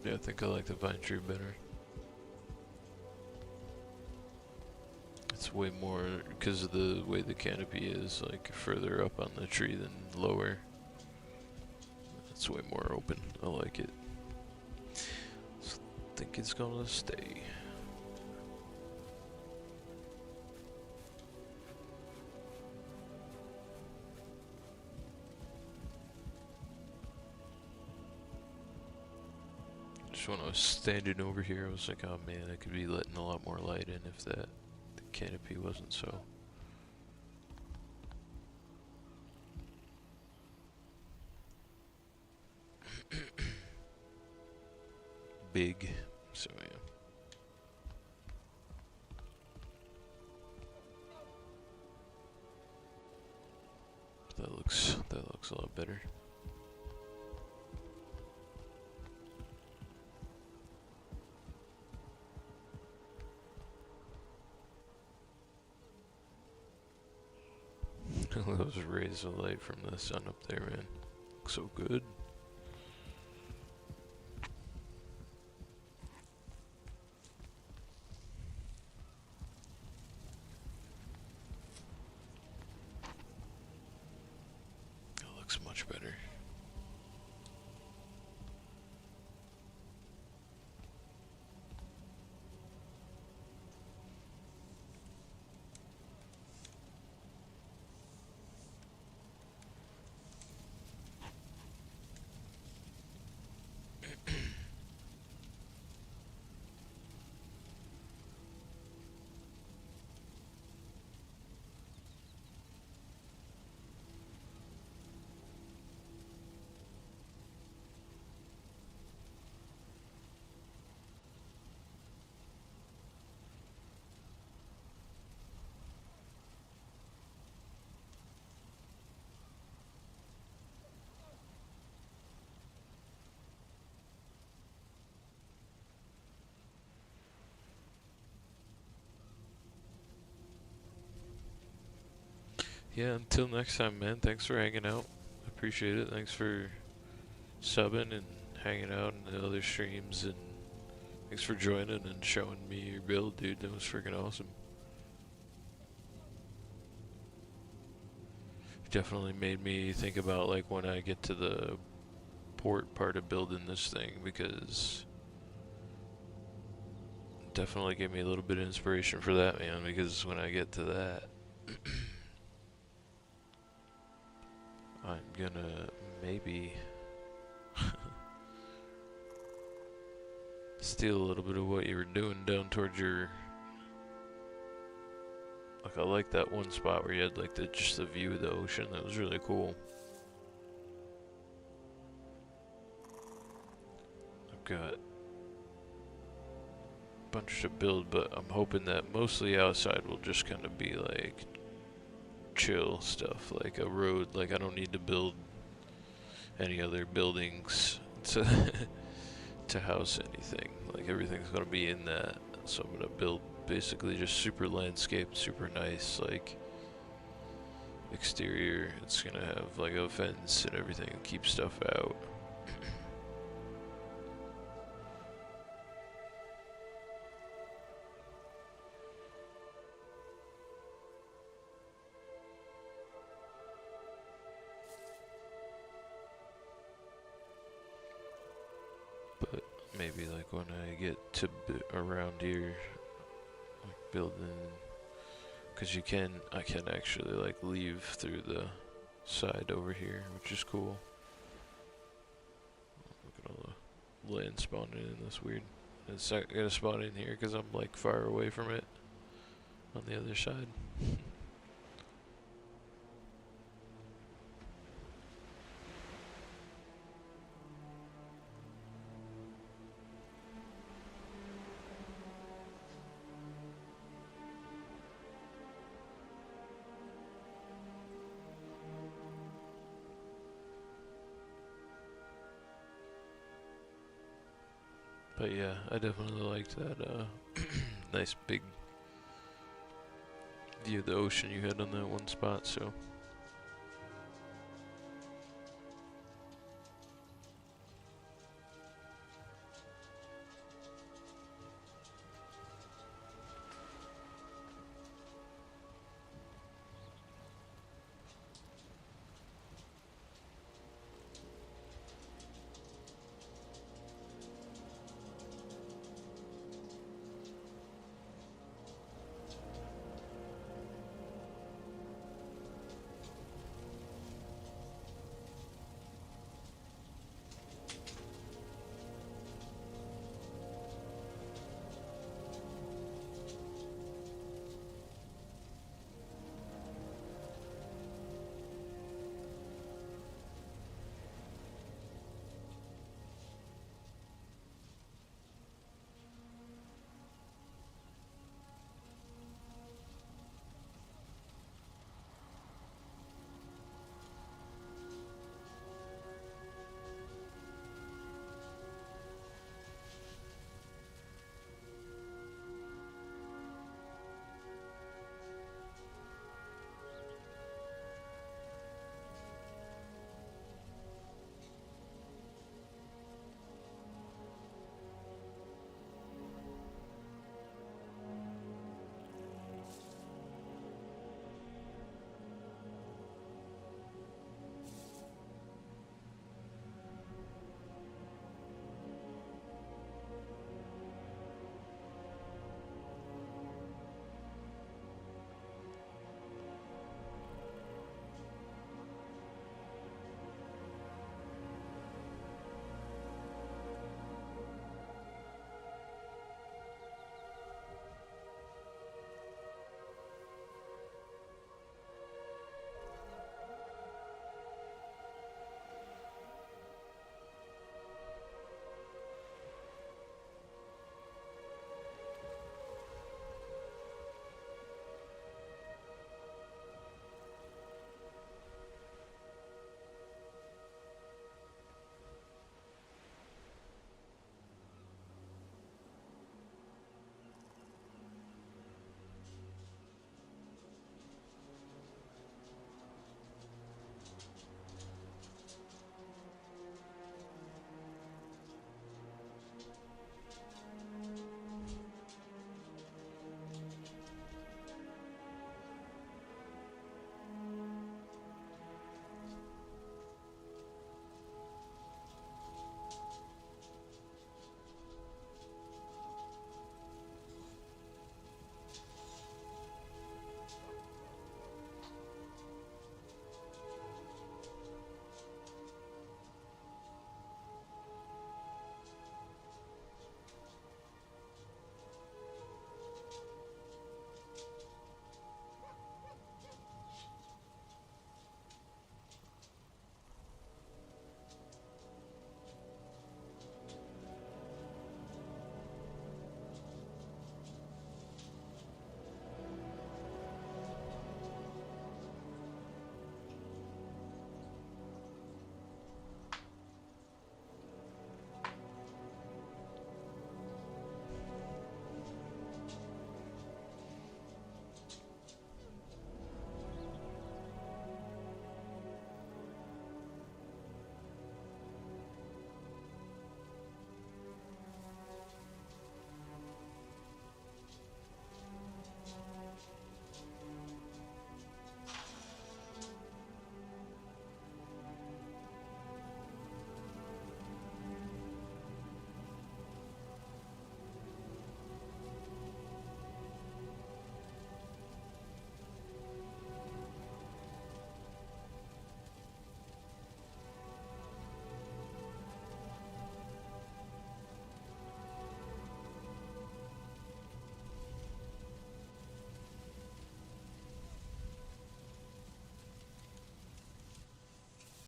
Yeah, I think I like the vine tree better. It's way more, because of the way the canopy is, like further up on the tree than lower. It's way more open. I like it. So I think it's gonna stay. Just when I was standing over here, I was like, oh man, I could be letting a lot more light in if the canopy wasn't so big. So yeah. That looks a lot better. Those rays of light from the sun up there, man. Looks so good. That looks much better. Yeah, until next time, man. Thanks for hanging out. Appreciate it. Thanks for subbing and hanging out in the other streams, and thanks for joining and showing me your build, dude. That was freaking awesome. Definitely made me think about like when I get to the port part of building this thing, because definitely gave me a little bit of inspiration for that, man, because when I get to that I'm gonna maybe steal a little bit of what you were doing down towards your, like, I like that one spot where you had like just the view of the ocean. That was really cool. I've got a bunch to build, but I'm hoping that mostly outside will just kind of be like chill stuff, like a road. Like I don't need to build any other buildings to to house anything. Like everything's gonna be in that, so I'm gonna build basically just super landscape, super nice, like exterior. It's gonna have like a fence and everything and keep stuff out. But maybe like when I get to around here, like building, because I can actually like leave through the side over here, which is cool. Look at all the land spawning in. That's weird. It's not gonna spawn in here because I'm like far away from it on the other side. But yeah, I definitely liked that nice big view of the ocean you had on that one spot, so